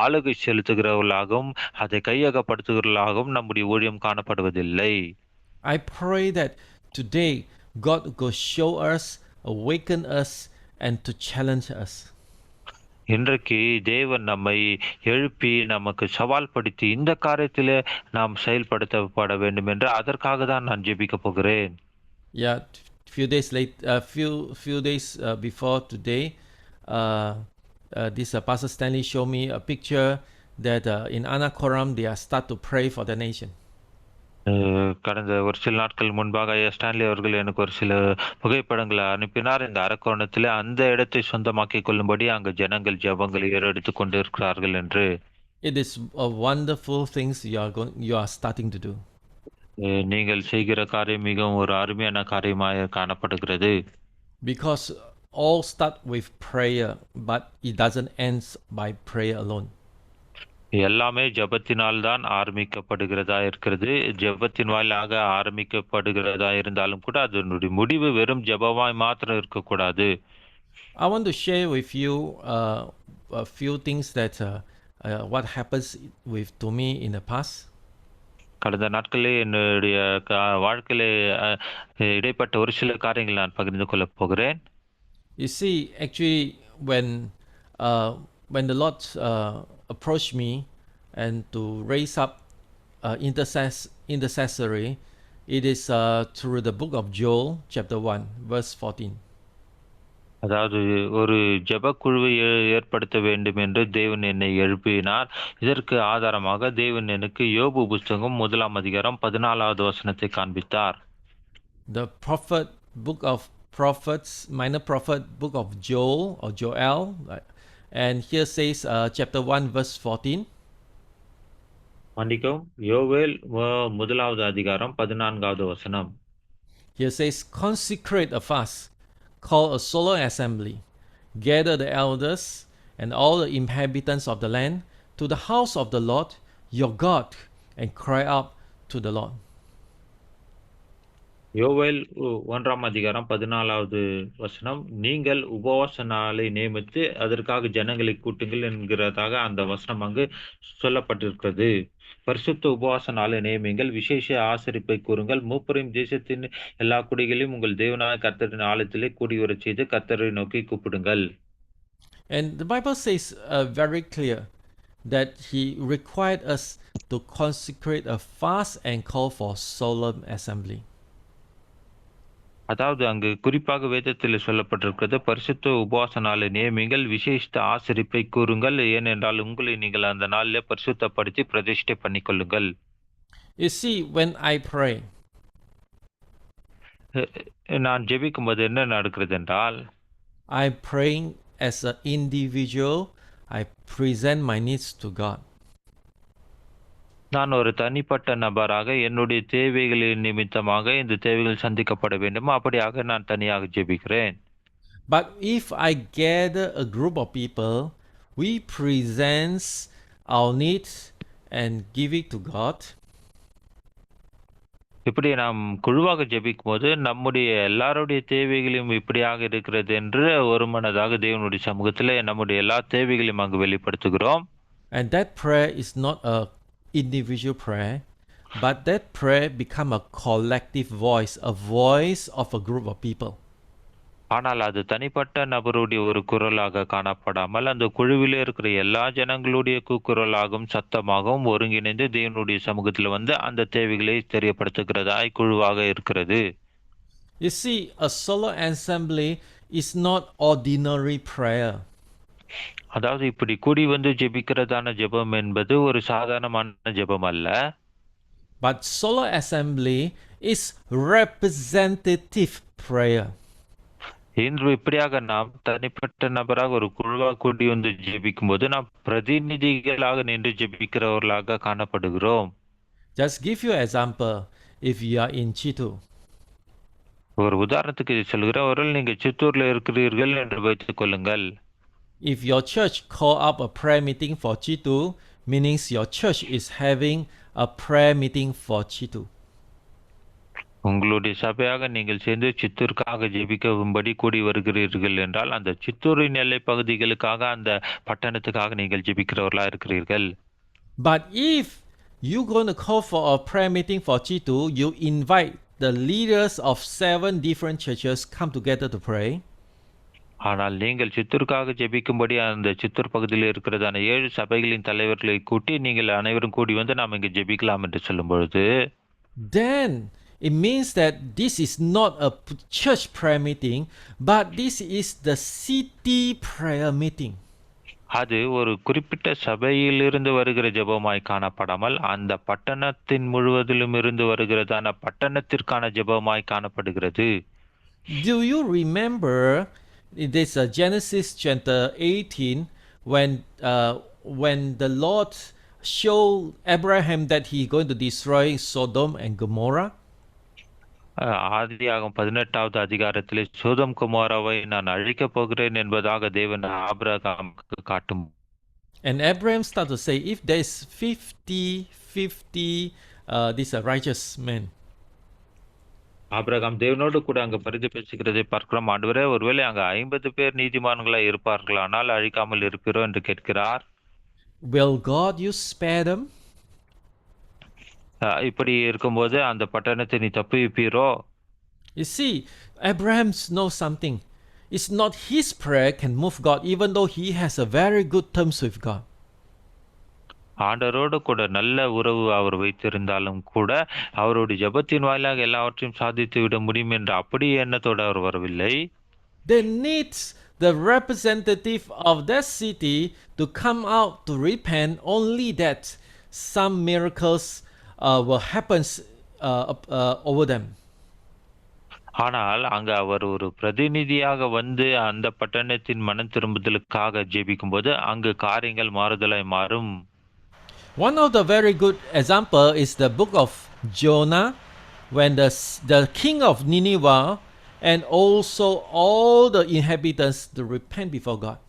ஆளுகை செலுத்துகிறவர்களாகவும் அதை கையகப்படுத்துகிறவர்களாகவும் நம்முடைய ஊழியம் காணப்படுவதில்லை. I pray that today God will show us, awaken us, and to challenge us. இன்றைக்கு தேவன் நம்மை எழுப்பி நமக்கு சவால் படுத்தி இந்த காரியத்திலே நாம் செயல்படுத்தப்பட வேண்டும் என்று அதற்காக தான் நான் ஜெபிக்க போகிறேன். Yeah, few days late, few days before today, this Pastor Stanley showed me a picture that in Anakoram they are start to pray for the nation. கடந்த ஒரு சில நாட்கள் முன்பாக ஸ்டான்லி அவர்கள் எனக்கு ஒரு சில புகைப்படங்களை அனுப்பினார். இந்த அரக்கோணத்தில் அந்த இடத்தை சொந்தமாக்கிக் கொள்ளும்படி அங்கு ஜனங்கள் ஜெபங்களை ஏறெடுத்துக் கொண்டு இருக்கிறார்கள் என்று. It is a wonderful things you are starting to do. நீங்கள் செய்கிற காரியம் மிகவும் ஒரு அருமையான காரியமாக காணப்படுகிறது. Because all start with prayer, but it doesn't end by prayer alone. எல்லாமே ஜெபத்தினால் தான் ஆரம்பிக்கப்படுகிறதா இருக்கிறது. ஜெபத்தின் வாயிலாக ஆரம்பிக்கப்படுகிறதா இருந்தாலும் கூட அதனுடைய முடிவு வெறும் ஜெபமாய் மாத்திரம் இருக்கக்கூடாது. I want to share with you a few things that what happens to me in the past. கடந்த நாட்களில் என்னுடைய வாழ்க்கையில இடைப்பட்ட ஒரு சில காரியங்கள் நான் பகிர்ந்து கொள்ளப் போகிறேன். You see, actually, when the Lord approached me and to raise up intercessory, it is through the book of Joel, chapter 1, verse 14. அதாவது ஒரு ஜெபக்குழுவை ஏற்படுத்த வேண்டும் என்று தேவன் என்னை எழுப்பினார். இதற்கு ஆதாரமாக தேவன் எனக்கு யோபு புஸ்தகம் 1:14 வசனத்தை காண்பித்தார். The book of prophets, minor prophet, book of Joel or Joel, and here says chapter 1 verse 14. மன்னிக்கவும், யோவேல் 1:14 வசனம். Here says, consecrate a fast, call a solemn assembly, gather the elders and all the inhabitants of the land to the house of the Lord your God, and cry out to the Lord. யோவேல் 1:14 வசனம். நீங்கள் உபவாச நாளை நியமித்து அதற்காக ஜனங்களை கூட்டுங்கள் என்கிறதாக அந்த வசனம் அங்கு சொல்லப்பட்டிருக்கிறது. பரிசுத்த உபவாச நாளை நியமிங்கள், விசேஷ ஆசரிப்பை கூறுங்கள், மூப்பரையும் தேசத்தின் எல்லா குடிகளையும் உங்கள் தேவனான கர்த்தரின் ஆலயத்திலே கூடி வரச் செய்து கர்த்தரை நோக்கி கூப்பிடுங்கள். And the Bible says very clear that he required us to consecrate a fast and call for solemn assembly. அதாவது அங்கு குறிப்பாக வேதத்தில் சொல்லப்பட்டிருக்கிறது, பரிசுத்த உபவாச நாளை நியமிங்கள், விசேஷித்த ஆசரிப்பை கூறுங்கள், ஏனென்றால் உங்களை நீங்கள் அந்த நாளிலே பரிசுத்தப்படுத்தி பிரதிஷ்டை பண்ணிக்கொள்ளுங்கள். You see, when I pray, நான் ஜெபிக்கும் போது என்ன நடக்கிறது என்றால், I'm praying as an individual. I present my needs to God. நான் ஒரு தனிப்பட்ட நபராக என்னுடைய தேவைகளின் நிமித்தமாக இந்த தேவைகள் சந்திக்கப்பட வேண்டும், அப்படியாக நான் தனியாக ஜெபிக்கிறேன். But if I gather a group of people, we present our needs and give it to God. இப்படி நாம் குழுவாக ஜெபிக்கும் போது நம்முடைய எல்லாருடைய தேவைகளையும் இப்படியாக இருக்கிறது என்று ஒரு மனதாக தேவனுடைய சமூகத்தில் நம்முடைய எல்லா தேவைகளையும் அங்கு வெளிப்படுத்துகிறோம். And that prayer is not a individual prayer, but that prayer become a collective voice, a voice of a group of people. ஆனால் அது தனிப்பட்ட நபருடைய ஒரு குரலாக காணப்படாமல் அந்த குழுவிலே இருக்கிற எல்லா ஜனங்களுடைய கூக்குரலாகவும் சத்தமாகவும் ஒருங்கிணைந்து தேவனுடைய சமூகத்தில் வந்து அந்த தேவைகளை தெரியப்படுத்துகிறதாய் குழுவாக இருக்கிறது. You see, a solo assembly is not ordinary prayer. அதாவது இப்படி கூடி வந்து ஜெபிக்கிறதான ஜெபம் என்பது ஒரு சாதாரணமான ஜெபம் அல்ல. But solo assembly is representative prayer. இன்று இப்படியாக நாம் தனிப்பட்ட நபராக ஒரு குழுவாக கூடி வந்து ஜெபிக்கும்போது நாம் பிரதிநிதிகளாக நின்று ஜெபிக்கிறவர்களாக காணப்படுகிறோம். Just give you an example. If you are in Chitu, ஒரு உதாரணத்துக்கு சொல்கிறேன், ஒருவேளை நீங்க சித்தூர்ல இருக்கிறீர்கள் என்று வைத்துக் கொள்ளுங்கள். if your church call up a prayer meeting for Chitu, means your church is having a prayer meeting for Chitu. உங்களுடைய சபையாக நீங்கள் சேர்ந்து சித்தூருக்காக ஜெபிக்கும்படி கூடி வருகிறீர்கள் என்றால் அந்த சித்தூரின் எல்லை பகுதிகளுக்காக அந்த பட்டணத்துக்காக நீங்கள் ஜெபிக்கிறவர்களா இருக்கிறீர்கள். But if you going to call for a prayer meeting for Chitu, you invite the leaders of 7 different churches come together to pray. ஆனால் நீங்கள் சித்தூருக்காக ஜெபிக்கும்படி அந்த சித்தூர் பகுதியில் இருக்கிறதான 7 சபைகளின் தலைவர்களை கூட்டி நீங்கள் அனைவரும் கூடி வந்து நாம் இங்கே ஜெபிக்கலாம் என்று சொல்லும் பொழுது, then it means that this is not a church prayer meeting, but this is the city prayer meeting. அது ஒரு குறிப்பிட்ட சபையிலிருந்து வருகிற ஜெபமாய் காணப்படாமல் அந்த பட்டணத்தின் முழுவதிலும் இருந்து வருகிறதான பட்டணத்திற்கான ஜெபமாய் காணப்படுகிறது. Do you remember this Genesis chapter 18 when the Lord showed Abraham that he going to destroy Sodom and Gomorrah? ஆதியாகமம் 18வது அதிகாரத்திலே சோதம் குமாராவை நான் அழிக்கப் போகிறேன் என்பதாக தேவன் ஆபிரகாமுக்கு காட்டும். And Abraham started to say, if there is 50 these are righteous men. Abraham தேவனோடு கூட அங்க பரிந்து பேசுகிறதை பார்க்கிறோம். ஆண்டவரே, ஒருவேளை அங்க 50 பேர் நீதிமான்களா இருப்பார்களானால் அழிக்காமல் இருப்பீரோ என்று கேட்கிறார். Will God you spare them? இப்படி இருக்கும்போது அந்த பட்டணத்தை நீ தப்புவிப்பீரோ? You see, Abraham knows something. It's not his prayer can move God, even though he has a very good terms with God. ஆண்டவரோடு கூட நல்ல உறவு அவர் வைத்திருந்தாலும் கூட அவருடைய ஜெபத்தின் வாயிலாக எல்லாவற்றையும் சாதித்து விட முடியும் என்ற அப்படி எண்ணத்தோடு அவர் வரவில்லை. They need the representative of that city to come out to repent, only that some miracles will happen over them. ஆனால் அங்க அவர் ஒரு பிரதிநிதியாக வந்து அந்த பட்டணத்தின் மனம் திரும்புதலுக்காக ஜெபிக்கும் போது அங்கு காரியங்கள் மாறுதலாய் மாறும். One of the very good example is the book of Jonah, when the king of Nineveh and also all the inhabitants to repent before God.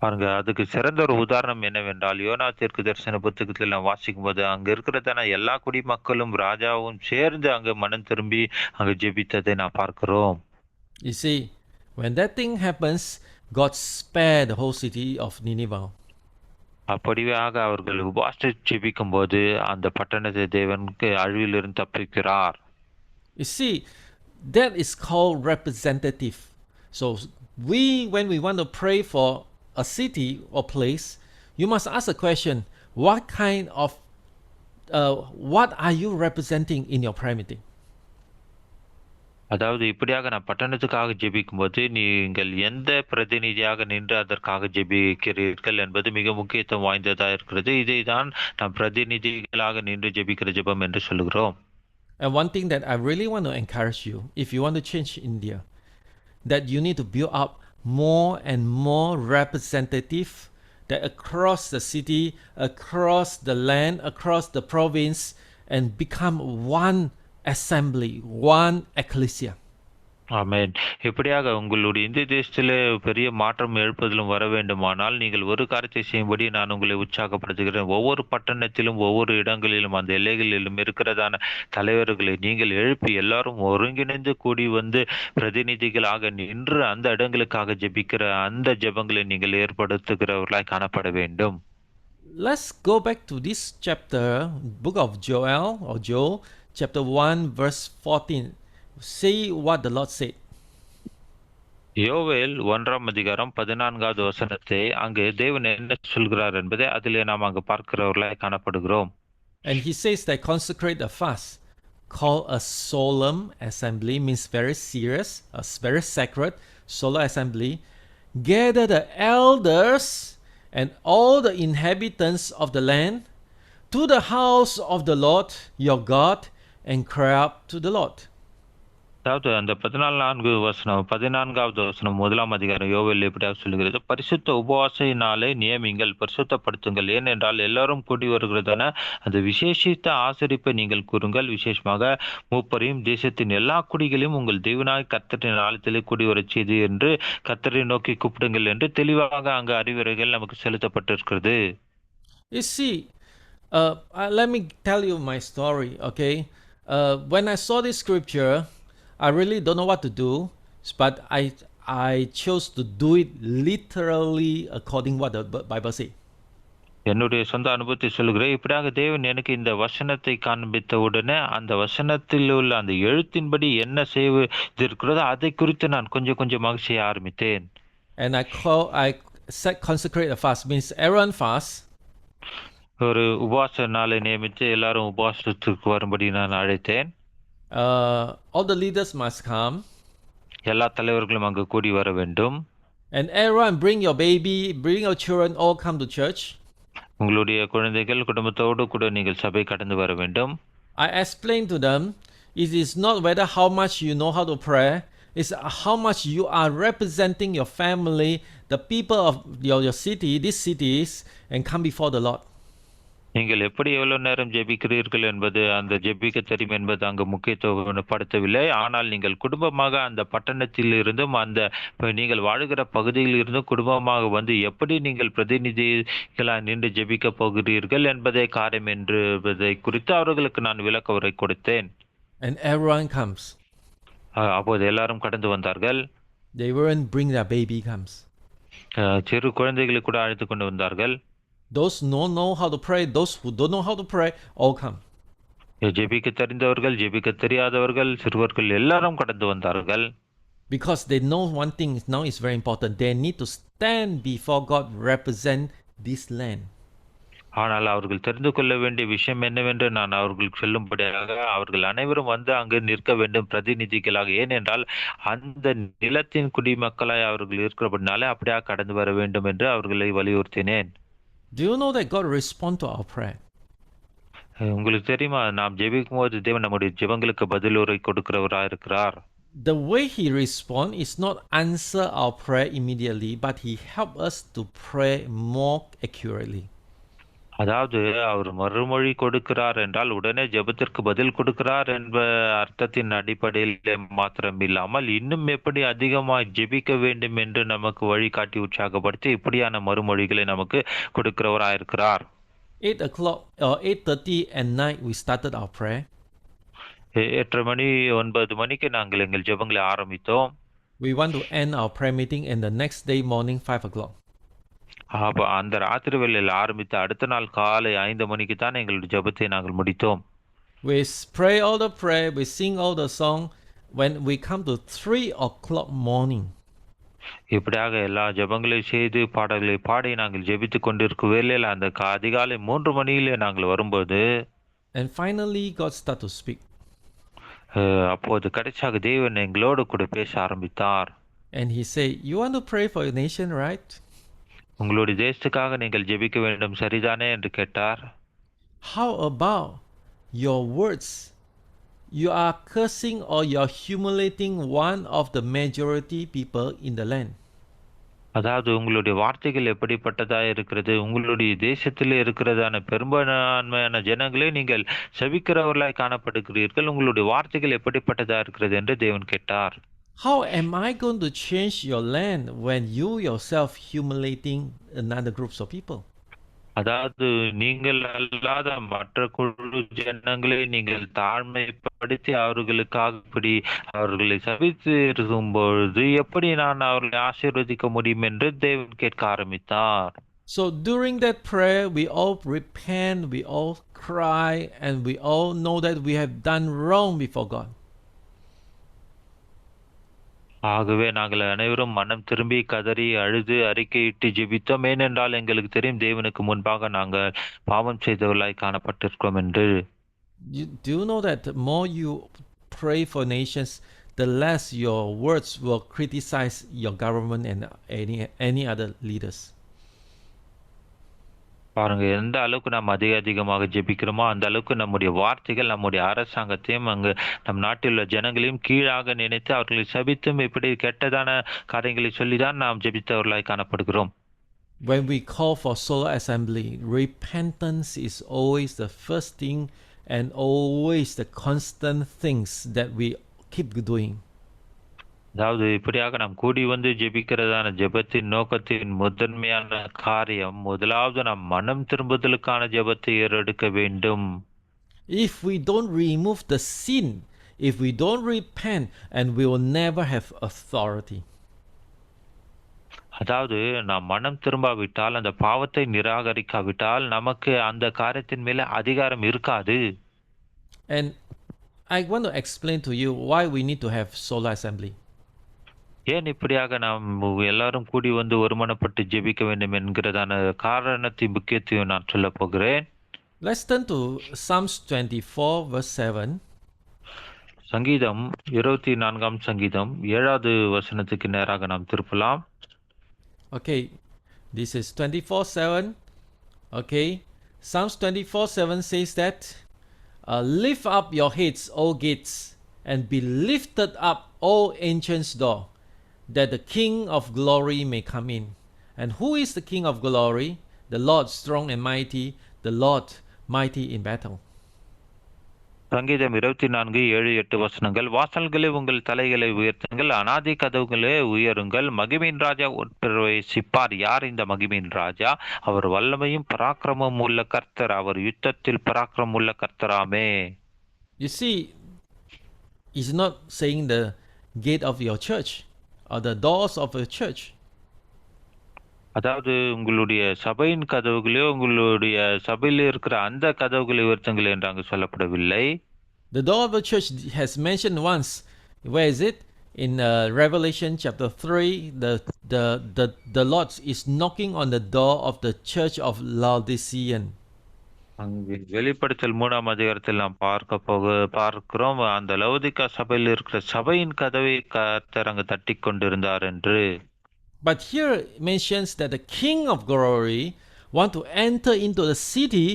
பாருங்க, அதுக்கு சிறந்த ஒரு உதாரணம் என்னவென்றால் யோனா தீர்க்கதரிசன புத்தகத்தில் நாம் வாசிக்கும் போது அங்க இருக்கிறதான எல்லா குடிமக்களும் ராஜாவும் சேர்ந்து அங்க மனம் திரும்பி அங்க ஜெபித்ததை நான் பார்க்கிறோம். You see, when that thing happens, God spared the whole city of Nineveh. அப்படியாக அவர்கள் உபாசித்து ஜெபிக்கும் போது அந்த பட்டணத்தை தேவனுக்கு அழிவிலிருந்து தப்பிக்கிறார். You see, that is called representative. So when we want to pray for a city or place, you must ask a question: what kind of what are you representing in your prayer meeting? அதாவது இப்படியாக நான் பட்டணத்துக்காக ஜெபிக்கும் போது நீங்கள் எந்த பிரதிநிதியாக நின்று அதற்காக ஜெபிக்கிறீர்கள் என்பது மிக முக்கியத்துவம் வாய்ந்ததா இருக்கிறது. இதை தான் நாம் பிரதிநிதிகளாக நின்று ஜெபிக்கிற ஜெபம் என்று சொல்லுகிறோம். And one thing that I really want to encourage you, if you want to change India, that you need to build up more and more representative that across the city, across the land, across the province, and become one assembly, one ecclesia. ஆமென். இப்படியாக உங்களுடைய இந்திய தேசத்திலே பெரிய மாற்றம் எழுப்பதிலும் வர வேண்டுமானால் நீங்கள் ஒரு காரியத்தை செய்யும்படி நான் உங்களை உற்சாகப்படுத்துகிறேன். ஒவ்வொரு பட்டணத்திலும் ஒவ்வொரு இடங்களிலும் அந்த எல்லைகளிலும் இருக்கிறதான தலைவர்களை நீங்கள் எழுப்பி எல்லாரும் ஒருங்கிணைந்து கூடி வந்து பிரதிநிதிகளாக நின்று அந்த இடங்களுக்காக ஜெபிக்கிற அந்த ஜெபங்களை நீங்கள் ஏற்படுத்துகிறவர்களாய் காணப்பட வேண்டும். Let's go back to this chapter, book of Joel or Joel, chapter 1 verse 14. See what the Lord said. யோவேல் 1ஆம் அதிகாரம் 14வது வசனத்தை அங்கு தேவன் என்ன சொல்கிறார் என்பதை அதிலே நாம் அங்கு பார்க்கிறவர்களாய் காணப்படுகிறோம். And he says that consecrate a fast, call a solemn assembly, means very serious, very sacred, solemn assembly. Gather the elders and all the inhabitants of the land to the house of the Lord your God and cry up to the Lord. அதாவது அந்த 14வது வசனம் 1ஆம் அதிகாரம் யோவேல் எப்படியாக சொல்லுகிறது, பரிசுத்த உபவாசையினாலே நியமிங்கள், பரிசுத்தப்படுத்துங்கள், ஏனென்றால் எல்லாரும் கூடி வருகிறதான அந்த விசேஷித்த ஆசரிப்பை நீங்கள் கூறுங்கள். விசேஷமாக மூப்பரையும் தேசத்தின் எல்லா குடிகளையும் உங்கள் தேவனாய் கர்த்தரின் ஆலயத்திலே கூடி வரச் செய்து என்று கர்த்தரை நோக்கி கூப்பிடுங்கள் என்று தெளிவாக அங்கு அறிவுரைகள் நமக்கு செலுத்தப்பட்டிருக்கிறது. You see, let me tell you my story, okay? When I saw this scripture, I really don't know what to do, but I chose to do it literally according what the Bible say. என்னுடைய சொந்த அனுபவத்தை சொல்லுகிறேன். இப்படியாக தேவன் எனக்கு இந்த வசனத்தை காண்பித்த உடனே அந்த வசனத்தில் உள்ள அந்த எழுத்தின்படி என்ன செய்வதற்கிறதோ அதை குறித்து நான் கொஞ்சம் கொஞ்சமாக செய்ய ஆரம்பித்தேன். And I set consecrate a fast, means Aaron fast. ஒரு உபவாச நாளை நியமித்து எல்லாரும் உபவாசத்துக்கு வரும்படி நான் அழைத்தேன். All the leaders must come. எல்லா தலைவர்களும் அங்கு கூடி வர வேண்டும். And Aaron, bring your baby, bring your children, all come to church. உங்களுடைய குழந்தைகள் குடும்பத்தோடு கூட நீங்கள் சபை கடந்து வர வேண்டும். I explained to them, it is not whether how much you know how to pray, it's how much you are representing your family, the people of your city, these cities, and come before the Lord. நீங்கள் எப்படி எவ்வளவு நேரம் ஜெபிக்கிறீர்கள் என்பது, அந்த ஜெபிக்க தெரியும் என்பது அங்கு முக்கியத்துவப்படுத்தவில்லை. ஆனால் நீங்கள் குடும்பமாக அந்த பட்டணத்தில் இருந்தும் அந்த நீங்கள் வாழுகிற பகுதியில் இருந்தும் குடும்பமாக வந்து எப்படி நீங்கள் பிரதிநிதிகளாக நின்று ஜெபிக்க போகிறீர்கள் என்பதே காரியம் என்பதை குறித்து அவர்களுக்கு நான் விளக்க உரை கொடுத்தேன். And everyone comes. அப்போது எல்லாரும் கடந்து வந்தார்கள். They weren't bring their baby comes. சிறு குழந்தைகளை கூட அழைத்து கொண்டு வந்தார்கள். Those who know how to pray, those who don't know how to pray, all come. ஜெபிக்க தெரிந்தவர்கள், ஜெபிக்க தெரியாதவர்கள், சிறுவர்கள் எல்லாரும் கடந்து வந்தார்கள். Because they know one thing now is very important. They need to stand before God, represent this land. ஆனால் அவர்கள் தெரிந்து கொள்ள வேண்டிய விஷயம் என்னவென்று நான் அவர்களுக்கு சொல்லும்படியாக அவர்கள் அனைவரும் வந்து அங்கு நிற்க வேண்டும் பிரதிநிதிகளாக. ஏனென்றால் அந்த நிலத்தின் குடிமக்களாய் அவர்கள் இருக்கிறபடினாலே அப்படியாக கடந்து வர வேண்டும் என்று அவர்களை வலியுறுத்தினேன். Do you know that God responds to our prayer? உங்களுக்கு தெரியுமா, நாம் ஜெபிக்கும் போது தேவன் நம்முடைய ஜெபங்களுக்கு பதிலுரை கொடுக்கிறவராக இருக்கிறார். The way he responds is not answer our prayer immediately, but he help us to pray more accurately. அதாவது அவர் மறுமொழி கொடுக்கிறார் என்றால் உடனே ஜெபத்திற்கு பதில் கொடுக்கிறார் என்ற அர்த்தத்தின் அடிப்படையில் மாத்திரம் இல்லாமல் இன்னும் எப்படி அதிகமாக ஜெபிக்க வேண்டும் என்று நமக்கு வழிகாட்டி உற்சாகப்படுத்தி இப்படியான மறுமொழிகளை நமக்கு கொடுக்கிறவராயிருக்கிறார். 8:30 at night we started our prayer. 8:30 மணி 9 மணிக்கு நாங்கள் எங்கள் ஜெபங்களை ஆரம்பித்தோம். We want to end our prayer meeting and the next day morning 5 o'clock. அந்த ராத்திரி வேளையில் ஆரம்பித்த அடுத்த நாள் காலை 5 மணிக்கு தான் எங்களுடைய ஜெபத்தை நாங்கள் முடித்தோம். We pray all the prayer, we sing all the song. When we come to 3 o'clock morning, இப்படியாக எல்லா ஜெபங்களையும் செய்து பாடல்களை பாடி நாங்கள் ஜெபித்து கொண்டிருக்கும் வேளையில் அந்த அதிகாலை 3 மணியிலே நாங்கள் வரும்போது and finally God start to speak. அப்போது கடைசியாக தேவன் எங்களோடு கூட பேச ஆரம்பித்தார். And he say, you want to pray for your nation, right? உங்களுடைய தேசத்துக்காக நீங்கள் ஜெபிக்க வேண்டும் சரிதானே என்று கேட்டார். How about your words? You are cursing or you are humiliating one of the majority people in the land. அதாவது உங்களுடைய வார்த்தைகள் எப்படிப்பட்டதா இருக்கிறது, உங்களுடைய தேசத்தில் இருக்கிறதான பெரும்பான்மையான ஜனங்களே நீங்கள் சபிக்கிறவர்களாய் காணப்படுகிறீர்கள், உங்களுடைய வார்த்தைகள் எப்படிப்பட்டதா இருக்கிறது என்று தேவன் கேட்டார். How am I going to change your land when you yourself humiliating another groups of people? அதாவது நீங்கள் அல்லாத மற்ற குழு ஜனங்களை நீங்கள் தாழ்மைப்படுத்தி அவர்களுக்காக இப்படி அவர்களை சபித்து இருக்கும்பொழுது எப்படி நான் அவர்களை ஆசீர்வதிக்க முடியும் என்று தேவன் கேட்க ஆரம்பித்தார். So during that prayer, we all repent, we all cry, and we all know that we have done wrong before God. ஆகவே நாங்கள் அனைவரும் மனம் திரும்பி கதறி அழுது அறிக்கையிட்டு ஜெபித்தோம். ஏனென்றால் எங்களுக்கு தெரியும் தேவனுக்கு முன்பாக நாங்கள் பாவம் செய்தவர்களாய் காணப்பட்டிருக்கிறோம் என்று. Do you know that the more you pray for nations, the less your words will criticize your government and any other leaders? பாருங்க, எந்த அளவுக்கு நாம் அதிகமாக ஜெபிக்கிறோமோ, அந்த அளவுக்கு நம்முடைய வார்த்தைகள் நம்முடைய அரசாங்கத்தையும், அங்கு நம் நாட்டில் உள்ள ஜனங்களையும் கீழாக நினைத்து அவர்களை சபித்தும் இப்படி கெட்டதான காரியங்களை சொல்லி தான் நாம் ஜெபித்தவர்களாய் காணப்படுகிறோம். When we call for solar assembly, repentance is always the first thing and always the constant things that we keep doing. அதாவது இப்படியாக நாம் கூடி வந்து ஜெபிக்கிறதான ஜெபத்தின் நோக்கத்தின் முதன்மையான காரியம், முதலாவது நாம் மனம் திரும்புதலுக்கான ஜெபத்தை ஏறெடுக்க வேண்டும். If we don't remove the sin, if we don't repent, and we will never have authority. அதாவது நாம் மனம் திரும்பாவிட்டால், அந்த பாவத்தை நிராகரிக்காவிட்டால் நமக்கு அந்த காரியத்தின் மேல அதிகாரம் இருக்காது. And I want to explain to you why we need to have solar assembly. ஏன் இப்படியாக நாம் எல்லாரும் கூடி வந்து ஒருமனப்பட்டு ஜெபிக்க வேண்டும் என்கிறதான காரணத்தின் முக்கியத்துவம் நான் சொல்ல போகிறேன். Let's turn to Psalms 24 verse 7. சங்கீதம் 24ஆம் சங்கீதம் 7வது வசனத்துக்கு நேராக நாம் திருப்பலாம். Okay, this is 24:7. Okay, Psalms 24:7 says that, lift up your heads, O gates, and be lifted up, O ancient door, that the King of glory may come in. And who is the King of glory? The Lord strong and mighty, the Lord mighty in battle. சங்கீதம் 24, 7, 8 வசனங்கள். வாசல்களே உங்கள் தலைகளை உயர்த்துங்கள், அநாதி கதவுகளே உயருங்கள், மகிமையின் ராஜா உட்பிரவேசிப்பார். யார் இந்த மகிமையின் ராஜா? அவர் வல்லமையும் பராக்கிரமும் உள்ள கர்த்தர், அவர் யுத்தத்தில் பராக்கிரமம் உள்ள கர்த்தராமே. You see, he's not saying the gate of your church or the doors of your church. அதாவது உங்களுடைய சபையின் கதவுகளே, உங்களுடைய சபையில் இருக்கிற அந்த கதவுகளை உயர்த்துங்கள் என்று அங்கு சொல்லப்படவில்லை. The door of the church has mentioned once. Where is it? In Revelation chapter 3, the Lord is knocking on the door of the church of Laodicean. அங்கு வெளிப்படுத்தல் 3ஆம் அதிகாரத்தில் நாம் பார்க்கிறோம், அந்த லவோதிக்கா சபையில் இருக்கிற சபையின் கதவை கர்த்தர் அங்கு தட்டி கொண்டிருந்தார் என்று. But here it mentions that the King of glory want to enter into the city,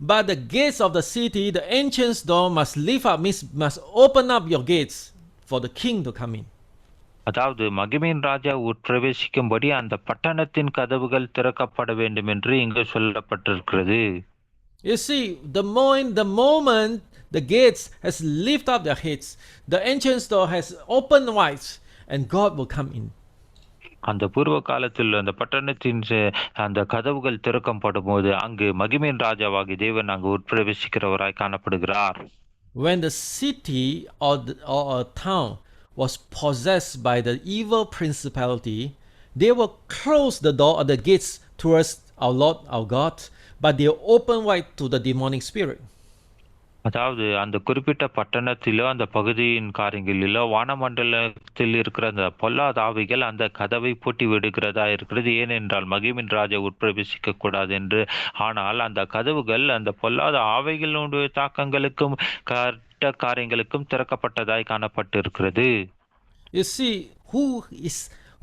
but the gates of the city, the entrance door must lift up, must open up your gates for the king to come in. அதாவது மகிமையின் ராஜா உட்பிரவேசிக்கும்படி அந்த பட்டணத்தின் கதவுகள் திறக்கப்பட வேண்டும் என்று இங்கு சொல்லப்பட்டிருக்கிறது. You see, the moment the gates has lift up their heads, the entrance door has opened wide, and God will come in. அந்த பூர்வ காலத்தில் அந்த பட்டணத்தின் அந்த கதவுகள் திறக்கப்படும் போது அங்கு மகிமையின் ராஜாவாகி தேவன் அங்கு உட்பிரவேசிக்கிறவராய் காணப்படுகிறார். When the city or a town was possessed by the evil principality, they will close the door or the gates towards our Lord, our God, but they open wide to the demonic spirit. அதாவது அந்த குறிப்பிட்ட பட்டணத்திலோ அந்த பகுதியின் காரியங்களிலோ வானமண்டலத்தில் இருக்கிற அந்த பொல்லாத ஆவிகள் அந்த கதவை பூட்டி விடுகிறதா இருக்கிறது. ஏனென்றால் மகிமின் ராஜா உட்பிரவேசிக்க கூடாது என்று. ஆனால் அந்த கதவுகள் அந்த பொல்லாத ஆவிகளுடைய தாக்கங்களுக்கும் கட்ட காரியங்களுக்கும் திறக்கப்பட்டதாய் காணப்பட்டிருக்கிறது. You see,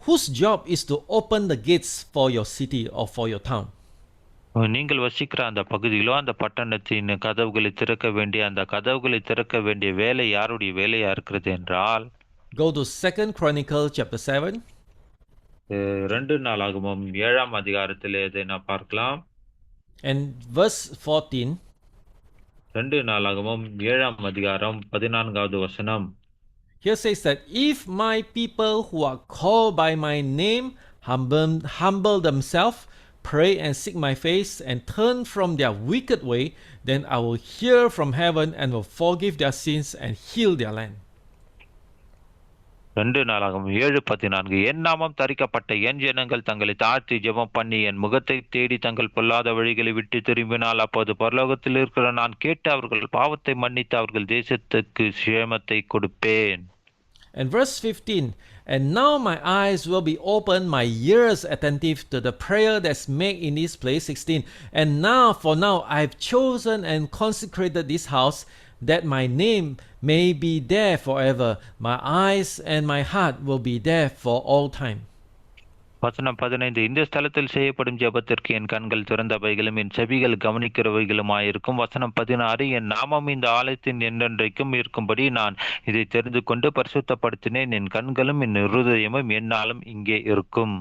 whose job is to open the gates for your city or for your town? நீங்கள் வசிக்கிற அந்த பகுதியிலோ அந்த பட்டணத்தின் கதவுகளை திறக்க வேண்டிய அந்த கதவுகளை திறக்க வேண்டிய வேலை யாருடைய வேலையா இருக்கிறது என்றால், go to 2 Chronicle chapter 7. 2 நாளாகமம் 7ஆம் அதிகாரத்திலே இதை நான் பார்க்கலாம். And verse 14. 2 நாளாகமம் 7ஆம் அதிகாரம் 14வது வசனம். Here says that if my people who are called by my name humble themselves, pray and seek my face and turn from their wicked way, then I will hear from heaven and will forgive their sins and heal their land. 2 நாளாகமம் 7:14. என் நாமம் தரிக்கப்பட்ட என் ஜனங்கள் தங்களை தாழ்த்தி ஜெபம் பண்ணி என் முகத்தை தேடி தங்கள் பொல்லாத வழிகளை விட்டு திரும்பினால், அப்போது பரலோகத்தில் இருக்கிற நான் கேட்டு அவர்கள் பாவத்தை மன்னித்து அவர்கள் தேசத்துக்கு சேமத்தை கொடுப்பேன். And verse 15, and now my eyes will be open, my ears attentive to the prayer that's made in this place. 16, and now I have chosen and consecrated this house, that my name may be there forever. My eyes and my heart will be there for all time. வசனம் 15. இந்த ஸ்தலத்தில் செய்யப்படும் ஜெபத்திற்கு என் கண்கள் திறந்தவைகளும் என் செவிகள் கவனிக்கிறவைகளுமாயிருக்கும். வசனம் 16. என் நாமம் இந்த ஆலயத்தின் என்றென்றைக்கும் இருக்கும்படி நான் இதை தெரிந்து கொண்டு பரிசுத்தப்படுத்தினேன். என் கண்களும் என் இருதயமும் எந்நாளும் இங்கே இருக்கும்.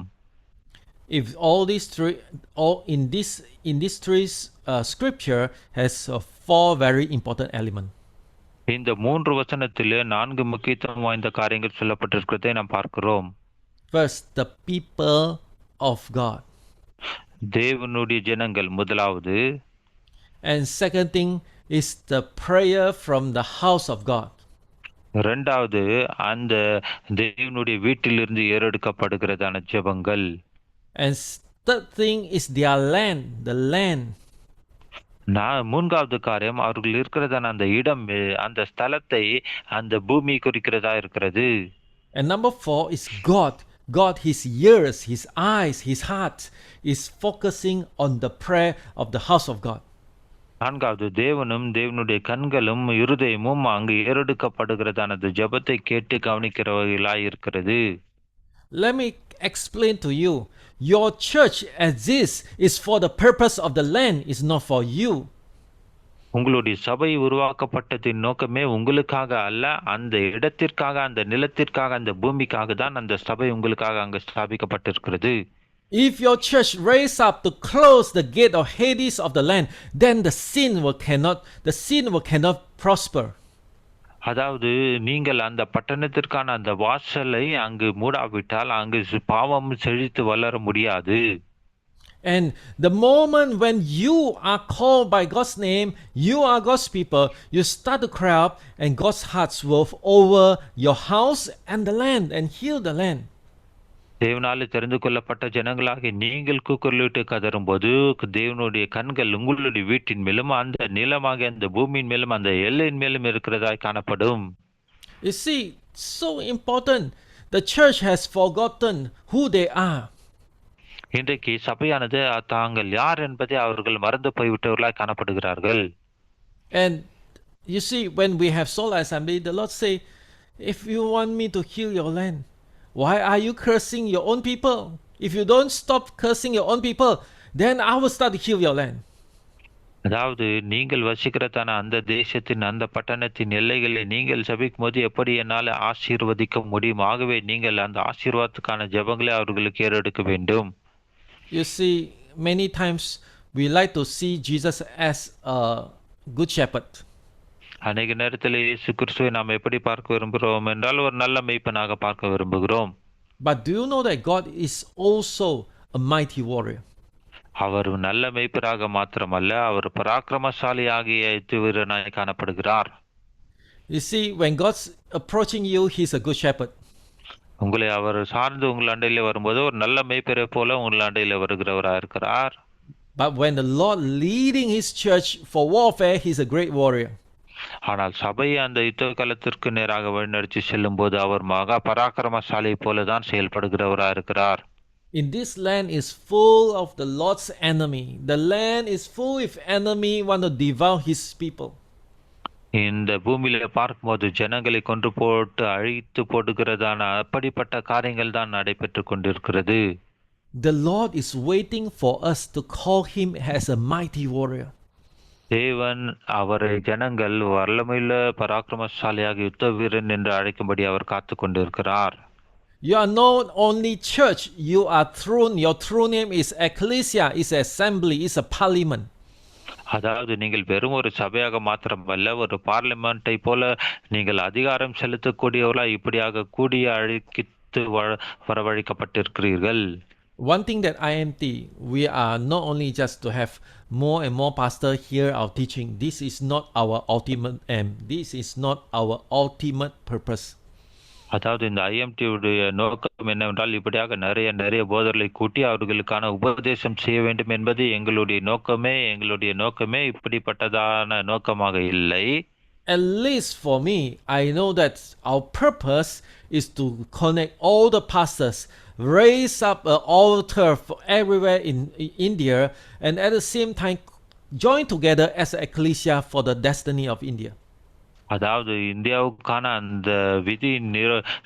If all these three, all in these three scripture has four very important elements. இந்த 3 வசனத்திலே 4 முக்கியத்துவம் வாய்ந்த காரியங்கள் சொல்லப்பட்டிருக்கிறதை நாம் பார்க்கிறோம். First, the people of God. தேவனுடைய ஜனங்கள் முதலாவது. And second thing is the prayer from the house of God. இரண்டாவது அந்த தேவனுடைய வீட்டிலிருந்து ஏறெடுக்கப்படுகிறதான ஜெபங்கள். And third thing is their land, the land. மூன்றாவது காரியம் அவர்கள் இருக்கிறதான அந்த இடம், அந்த ஸ்தலத்தை, அந்த பூமி குறிக்கிறதா இருக்கிறது. And number 4 is God. God, his ears, his eyes, his heart is focusing on the prayer of the house of God. நான்காவது தேவனும் தேவனுடைய கண்களும் இருதயமும் அங்கு ஏறெடுக்கப்படுகிறதான அந்த ஜெபத்தை கேட்டு கவனிக்கிறவர்களாய் இருக்கிறது. Let me explain to you. Your church exists is for the purpose of the land, is not for you. உங்களுடைய சபை உருவாக்கப்பட்டதின் நோக்கமே உங்களுக்காக அல்ல, அந்த இடத்திற்காக, அந்த நிலத்திற்காக, அந்த பூமிக்காக தான் அந்த சபை உங்களுக்காக அங்கு ஸ்தாபிக்கப்பட்டிருக்கிறது. If your church raise up to close the gate of Hades of the land, then the sin will cannot prosper. அதாவது நீங்கள் அந்த பட்டணத்திற்கான அந்த வாசலை அங்கு மூடாவிட்டால் அங்கு பாவம் செழித்து வளர முடியாது. And the moment when you are called by God's name, you are God's people, you start to cry up and God's heart will over your house and the land and heal the land. தேவனால தெரிந்து கொள்ளப்பட்ட ஜனங்களாக நீங்கள் கூக்குரலிட்டு கதறும் போது தேவனுடைய கண்கள் உங்களுடைய வீட்டின் மேலும் அந்த நிலமாக அந்த பூமியின் மேலும் அந்த எல்லையின் மேலும் இருக்கிறதாய் காணப்படும். You see, so important. The church has forgotten who they are. இன்றைக்கு சபையானது தாங்கள் யார் என்பதை அவர்கள் மறந்து போய்விட்டவர்களாய் காணப்படுகிறார்கள். And you see, when we have soul assembly, the Lord say, if you want me to heal your land, why are you cursing your own people? If you don't stop cursing your own people, then I will start to heal your land. அதாவது நீங்கள் வசிக்கிறதான அந்த தேசத்தின் அந்த பட்டணத்தின் எல்லைகளை நீங்கள் சபிக்கும் போது எப்படி என்னால் ஆசீர்வதிக்க முடியும்? ஆகவே நீங்கள் அந்த ஆசீர்வாதத்துக்கான ஜெபங்களை அவர்களுக்கு ஏறெடுக்க வேண்டும். You see, many times we like to see Jesus as a good shepherd. அநேக நேரத்தில் இயேசு கிறிஸ்துவை நாம் எப்படி பார்க்க விரும்புகிறோம் என்றால் ஒரு நல்ல மேய்ப்பனாக பார்க்க விரும்புகிறோம். But do you know that God is also a mighty warrior? அவர் நல்ல மேய்ப்பராக மாத்திரமல்ல, அவர் பராக்கிரமசாலியாகிய வீரனாய் காணப்படுகிறார். You see, when God's approaching you, he's a good shepherd. உங்களை அவர் சார்ந்து உங்கள் அண்டையில வரும்போது ஒரு நல்ல மேய்ப்பரை போல உங்கள் அண்டையில வருகிறவராக இருக்கிறார். But when the Lord leading his church for warfare, he's a great warrior. ஆனால் சபையை அந்த யுத்த காலத்திற்கு நேராக வழிநடத்தி செல்லும் போது அவர் மகா பராக்கிரமசாலியை போலதான் செயல்படுகிறவராக இருக்கிறார். In this land is full of the Lord's enemy. The land is full of enemy want to devour his people. இந்த பூமியில பார்க்கும்போது ஜனங்களை கொன்று போட்டு அழித்து போடுகிறதான அப்படிப்பட்ட காரியங்கள் தான் நடைபெற்று கொண்டிருக்கிறது. The Lord is waiting for us to call him as a mighty warrior. தேவன் அவரை ஜனங்கள் வல்லமையுள்ள பராக்கிரமசாலியாக யுத்த வீரன் என்று அழைக்கும்படி அவர் காத்து கொண்டிருக்கிறார். You are not only church, you are throne. Your throne name is ecclesia, is assembly, is a parliament. அதாவது நீங்கள் வெறும் ஒரு சபையாக மாத்திரமல்ல, ஒரு பார்லிமெண்டை போல நீங்கள் அதிகாரம் செலுத்தக்கூடியவர்களா இப்படியாக கூடிய அழைத்து வரவழைக்கப்பட்டிருக்கிறீர்கள். One thing that IMT, we are not only just to have more and more pastor hear our teaching. This is not our ultimate aim. This is not our ultimate purpose. அதாவது இந்த ஐஎம்டியுடைய நோக்கம் என்னவென்றால் இப்படியாக நிறைய போதர்களை கூட்டி அவர்களுக்கான உபதேசம் செய்ய வேண்டும் என்பது எங்களுடைய நோக்கமே இப்படிப்பட்டதான நோக்கமாக இல்லை. At least for me, I know that our purpose is to connect all the pastors, raise up an altar for everywhere in India, and at the same time join together as an ecclesia for the destiny of India. அதாவது இந்தியாவுக்கான அந்த விதி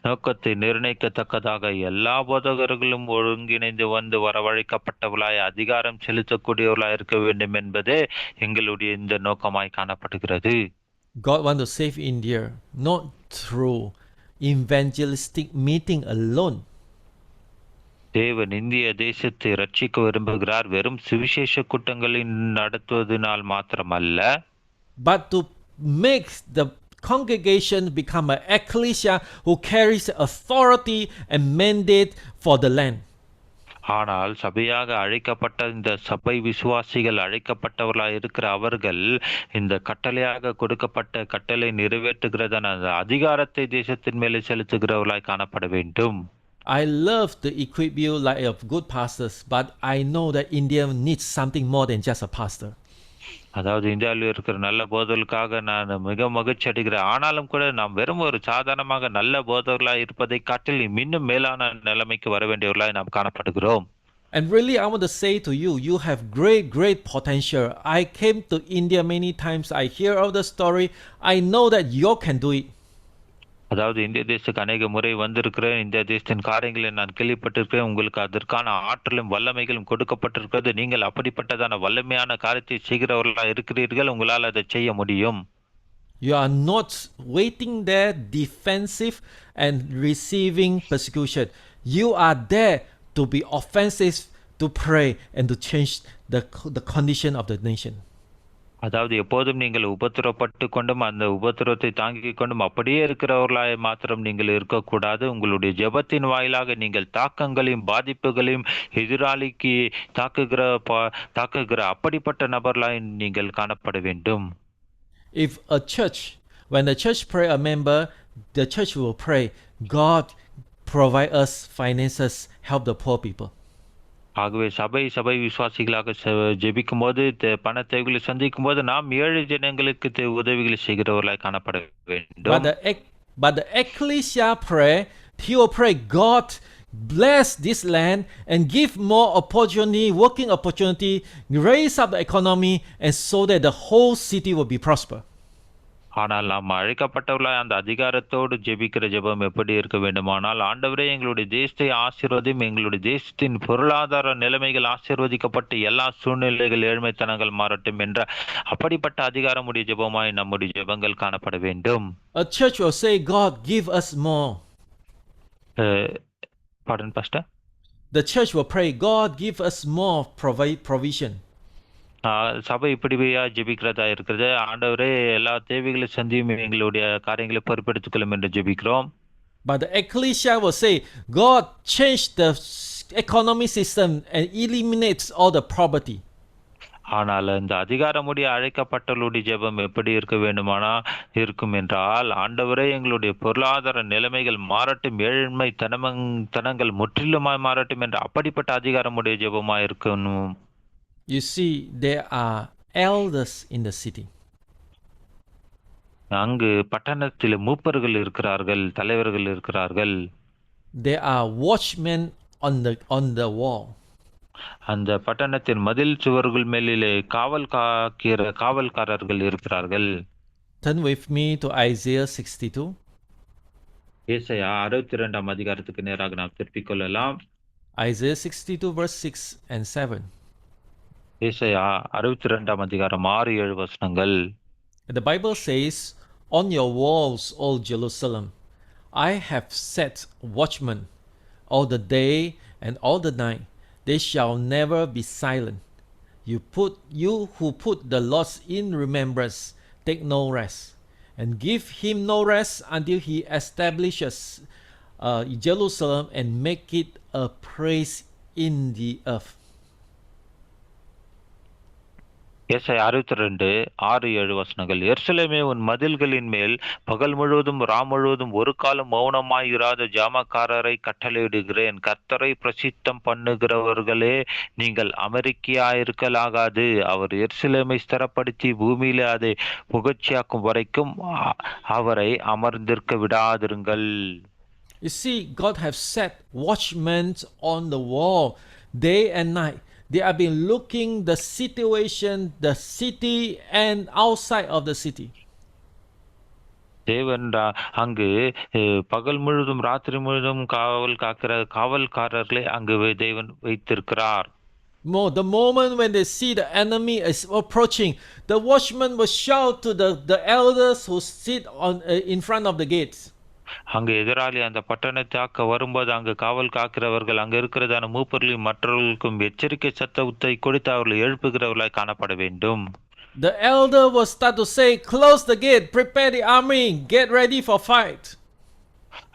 நோக்கத்தை நிர்ணயிக்கத்தக்கதாக எல்லா போதகர்களும் ஒருங்கிணைந்து வந்து வரவழைக்கப்பட்டவர்களாய் அதிகாரம் செலுத்தக்கூடியவர்களாய் இருக்க வேண்டும் என்பதே எங்களுடைய இந்த நோக்கமாய் காணப்படுகிறது. God wants to save India not through evangelistic meeting alone, தேவன் இந்திய தேசத்தை ரட்சிக்க விரும்புகிறார் வெறும் சுவிசேஷ கூட்டங்களை நடத்துவதனால் மாத்திரமல்ல, but to make the congregation become an ecclesia who carries authority and mandate for the land. ஆனால் சபையாக அழைக்கப்பட்ட இந்த சபை விசுவாசிகள் அழைக்கப்பட்டவர்களாய் இருக்கிற அவர்கள் இந்த கட்டளையாக கொடுக்கப்பட்ட கட்டளை நிறைவேற்றுகிறதான அந்த அதிகாரத்தை தேசத்தின் மேலே செலுத்துகிறவர்களாய் காணப்பட வேண்டும். I love to equip you like a good pastors, but I know that India needs something more than just a pastor. அதாவது இந்தியாவில் இருக்கிற நல்ல போதர்களுக்காக நான் மிக மகிழ்ச்சி அடைகிறேன். ஆனாலும் கூட நாம் வெறும் ஒரு சாதாரணமாக நல்ல போதர்களாய் இருப்பதை காட்டிலும் இன்னும் மேலான நிலைமைக்கு வர வேண்டியவர்களாய் நாம் காணப்படுகிறோம். And really, I want to say to you, you have great potential. I came to India many times. I hear all the story. I know that you can do it. அதாவது இந்திய தேசத்துக்கு அநேக முறை வந்திருக்கிறேன். இந்திய தேசத்தின் காரியங்களை நான் கேள்விப்பட்டிருக்கிறேன். உங்களுக்கு அதற்கான ஆற்றலும் வல்லமைகளும் கொடுக்கப்பட்டிருக்கிறது. நீங்கள் அப்படிப்பட்டதான வல்லமையான காரியத்தை செய்கிறவர்களாக இருக்கிறீர்கள். உங்களால் அதை செய்ய முடியும். You are not waiting there defensive and receiving persecution. You are there to be offensive, to pray and to change the condition of the nation. அதாவது எப்போதும் நீங்கள் உபத்திரப்பட்டு கொண்டும் அந்த உபத்திரத்தை தாங்கிக் கொண்டும் அப்படியே இருக்கிறவர்களாய் மாத்திரம் நீங்கள் இருக்கக்கூடாது. உங்களுடைய ஜெபத்தின் வாயிலாக நீங்கள் தாக்கங்களையும் பாதிப்புகளையும் எதிராளிக்கு தாக்குகிற அப்படிப்பட்ட நபர்களாய் நீங்கள் காணப்பட வேண்டும். If a church, when the church pray a member, the church will pray, God provide us finances, help the poor people. ஆகவே சபை விசுவாசிகளாக ஜெபிக்கும் போது பண தேவைகளை சந்திக்கும் போது நாம் ஏழை ஜனங்களுக்கு உதவிகளை செய்கிறவர்களாய் காணப்பட வேண்டும். But the ecclesia pray, he will pray, God bless this land and give more opportunity, working opportunity, raise up the economy, and so that the whole city will be prosper. ஆனால் நாம் அழைக்கப்பட்டவர்களாய் அந்த அதிகாரத்தோடு ஜெபிக்கிற ஜெபம் எப்படி இருக்க வேண்டுமானால், ஆண்டவரே எங்களுடைய தேசத்தை ஆசீர்வதியும், எங்களுடைய தேசத்தின் பொருளாதார நிலைமைகள் ஆசீர்வதிக்கப்பட்டு எல்லா சூழ்நிலைகள் ஏழ்மைத்தனங்கள் மாறட்டும் என்ற அப்படிப்பட்ட அதிகாரமுடைய ஜெபமாய் நம்முடைய ஜெபங்கள் காணப்பட வேண்டும். A church will say, God give us more. Pardon, Pastor? The church will pray, God give us more provision. சபை இப்படியா ஜெபிக்கிறதா இருக்கிறது. ஆண்டவரே எல்லா தேவைகளை சந்தியும் எங்களுடைய காரியங்களை பொறுப்பெடுத்துக் கொள்ளும் என்று ஜெபிக்கிறோம். But the ecclesia will say, God change the economic system and eliminates all the poverty. ஆனால் இந்த அதிகாரமுடைய அழைக்கப்பட்டவர்களுடைய ஜெபம் எப்படி இருக்க வேண்டுமானா இருக்கும் என்றால், ஆண்டவரே எங்களுடைய பொருளாதார நிலைமைகள் மாறட்டும், ஏழ்மை தனங்கள் முற்றிலுமாய் மாறட்டும் என்ற அப்படிப்பட்ட அதிகாரமுடைய ஜெபமாய் இருக்கணும். You see, there are elders in the city. அங்கு பட்டணத்தில் மூப்பர்கள் இருக்கிறார்கள், தலைவர்கள் இருக்கிறார்கள். There are watchmen on the wall. அந்த பட்டணத்தின் மதில் சுவர்கள் மேலிலே காவல்காரர்கள் இருக்கிறார்கள். Turn with me to Isaiah 62. ஏசாயா 62ஆம் அதிகாரத்துக்கு நேராக நாம் திருப்பிக் கொள்ளலாம். Isaiah 62 verse 6 and 7. ஏசாயா 62ஆம் அதிகாரம் 6-7 வசனங்கள். The Bible says, on your walls, O Jerusalem, I have set watchmen all the day and all the night. They shall never be silent. You who put the Lord in remembrance, take no rest, and give him no rest until he establishes Jerusalem and make it a praise in the earth. ஏசாயா 62:6-7 வசனங்கள். எருசலேமே, உன் மதில்களின் மேல் பகல் முழுவதும் முழுவதும் ஒரு காலம் மௌனமாய் இராத ஜாமக்காரரை கட்டளையிடுகிறேன். கர்த்தரை பிரசித்தம் பண்ணுகிறவர்களே, நீங்கள் அமெரிக்கையாயிருக்கலாகாது. அவர் எருசலேமை ஸ்திரப்படுத்தி பூமியிலே அதை புகழ்ச்சியாக்கும் வரைக்கும் அவரை அமர்ந்திருக்க விடாதிருங்கள். You see, God have set watchmen on the wall day and night. They have been looking the situation, the city and outside of the city. தேவன் அங்கு பகல் முழுதும் ராத்திரி முழுதும் காவல் காக்கிற காவல்காரர்களை அங்கு தேவன் வைத்திருக்கிறார். The moment when they see the enemy is approaching, the watchman will shout to the elders who sit in front of the gates. அங்கு எதிராளி அந்த பட்டணத்தை தாக்க வரும்போது அங்கு காவல் காக்கிறவர்கள் அங்கு இருக்கிறதான மூப்பர்களையும் மற்றவர்களுக்கும் எச்சரிக்கை சத்தத்தை கொடுத்து அவர்களை எழுப்புகிறவர்களாய் காணப்பட வேண்டும். The elder will start to say, close the gate, prepare the army, get ready for fight.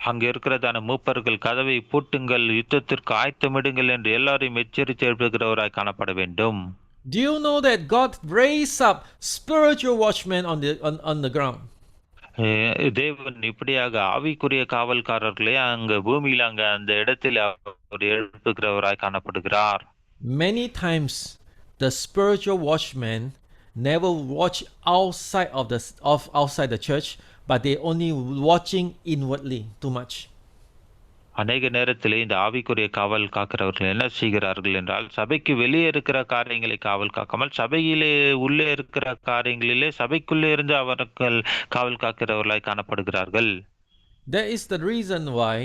அங்க இருக்கிறதான மூப்பர்கள் கதவை பூட்டுங்கள், யுத்தத்திற்கு ஆயத்தமிடுங்கள் என்று எல்லாரையும் எச்சரித்து எழுப்புகிறவராய் காணப்பட வேண்டும். Do you know that God raised up spiritual watchmen on the ground? தேவன் இப்படியாக ஆவிக்குரிய காவல்காரர்களே அங்க பூமியில் அங்க அந்த இடத்தில் அவர் எழுப்புகிறவராய் காணப்படுகிறார். Many times the spiritual watchmen never watch outside outside the church, but they only watching inwardly too much. அநேக நேரத்திலே இந்த ஆவிக்குரிய காவல் காக்கிறவர்கள் என்ன செய்கிறார்கள் என்றால் சபைக்கு வெளியே இருக்கிற காரியங்களை காவல் காக்காமல் சபையிலே உள்ளே இருக்கிற காரியங்களிலே சபைக்குள்ளே இருந்து அவர்கள் காவல் காக்கிறவர்களாய் காணப்படுகிறார்கள். That is the reason why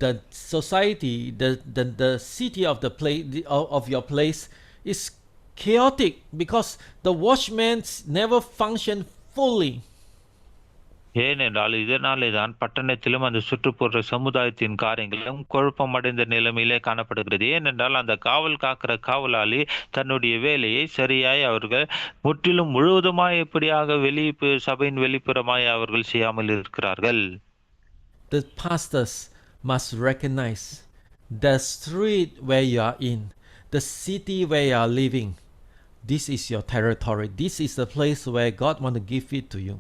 the society, the city of the place of your place is chaotic, because the watchmen never function fully. ஏனென்றால் இதனாலே தான் பட்டணத்திலும் அந்த சுற்றுப்புற சமுதாயத்தின் காரியங்களும் குழப்பமடைந்த நிலைமையிலே காணப்படுகிறது. ஏனென்றால் அந்த காவல் காக்கிற காவலாளி தன்னுடைய வேலையை சரியாய் அவர்கள் முற்றிலும் முழுவதுமாய் எப்படியாக சபையின் வெளிப்புறமாய் அவர்கள் செய்யாமல் இருக்கிறார்கள். The pastors must recognize the street where you are in, the city where you are living. This is your territory. This is the place where God want to give it to you.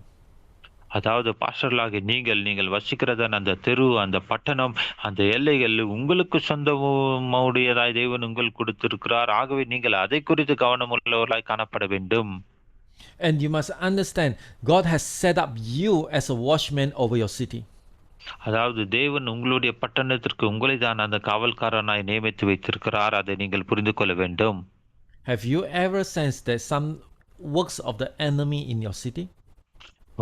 அதாவது பாஸ்டர்களாக நீங்கள் வசிக்கிறதான அந்த தெரு, அந்த பட்டணம், அந்த எல்லைகள் உங்களுக்கு சொந்தமுடையதாய் தேவன் உங்களுக்கு கொடுத்திருக்கிறார். ஆகவே நீங்கள் அதை குறித்து கவனமுள்ளவர்களாய் காணப்பட வேண்டும். And you must understand, God has set up you as a watchman over your city. அதாவது தேவன் உங்களுடைய பட்டணத்திற்கு உங்களை தான் அந்த காவல்காரனாய் நியமித்து வைத்திருக்கிறார். அதை நீங்கள் புரிந்து கொள்ள வேண்டும். Have you ever sensed that some works of the enemy in your city?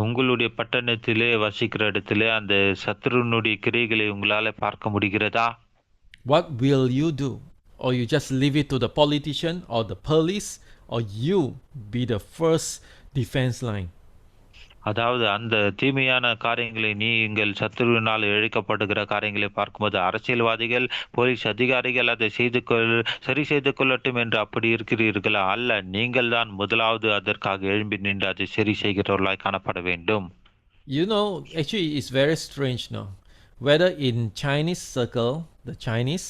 உங்களுடைய பட்டணத்திலே வசிக்கிற இடத்திலே அந்த சத்துருனுடைய கிரியைகளை உங்களால பார்க்க முடிகிறதா? What will you do? Or you just leave it to the politician or the police, or you be the first defense line? அதாவது அந்த தீமையான காரியங்களை நீங்கள் சத்துருவினால் இழைக்கப்படுகிற காரியங்களை பார்க்கும்போது அரசியல்வாதிகள், போலீஸ் அதிகாரிகள் அதை சரி செய்து கொள்ளட்டும் என்று அப்படி இருக்கிறீர்களா? அல்ல, நீங்கள் தான் முதலாவது அதற்காக எழும்பி நின்று அதை சரி செய்கிறவர்களாய் காணப்பட வேண்டும். You know, actually it's very strange now. Whether in Chinese circle, the Chinese,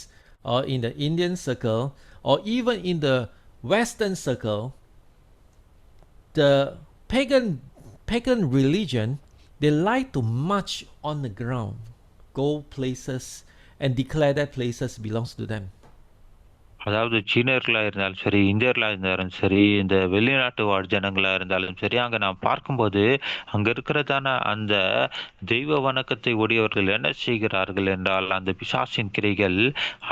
or in the Indian circle, or even in the Western circle, the pagan religion, they like to march on the ground, go places and declare that places belongs to them. அதாவது சீனர்களா இருந்தாலும் சரி, இந்தியர்களா இருந்தாலும் சரி, இந்த வெளிநாட்டு வாழ் ஜனங்களா இருந்தாலும் சரி, அங்க நாம் பார்க்கும்போது அங்க இருக்கிறதான அந்த தெய்வ வணக்கத்தை உடையவர்கள் என்ன செய்கிறார்கள் என்றால் அந்த பிசாசின் கிரைகள்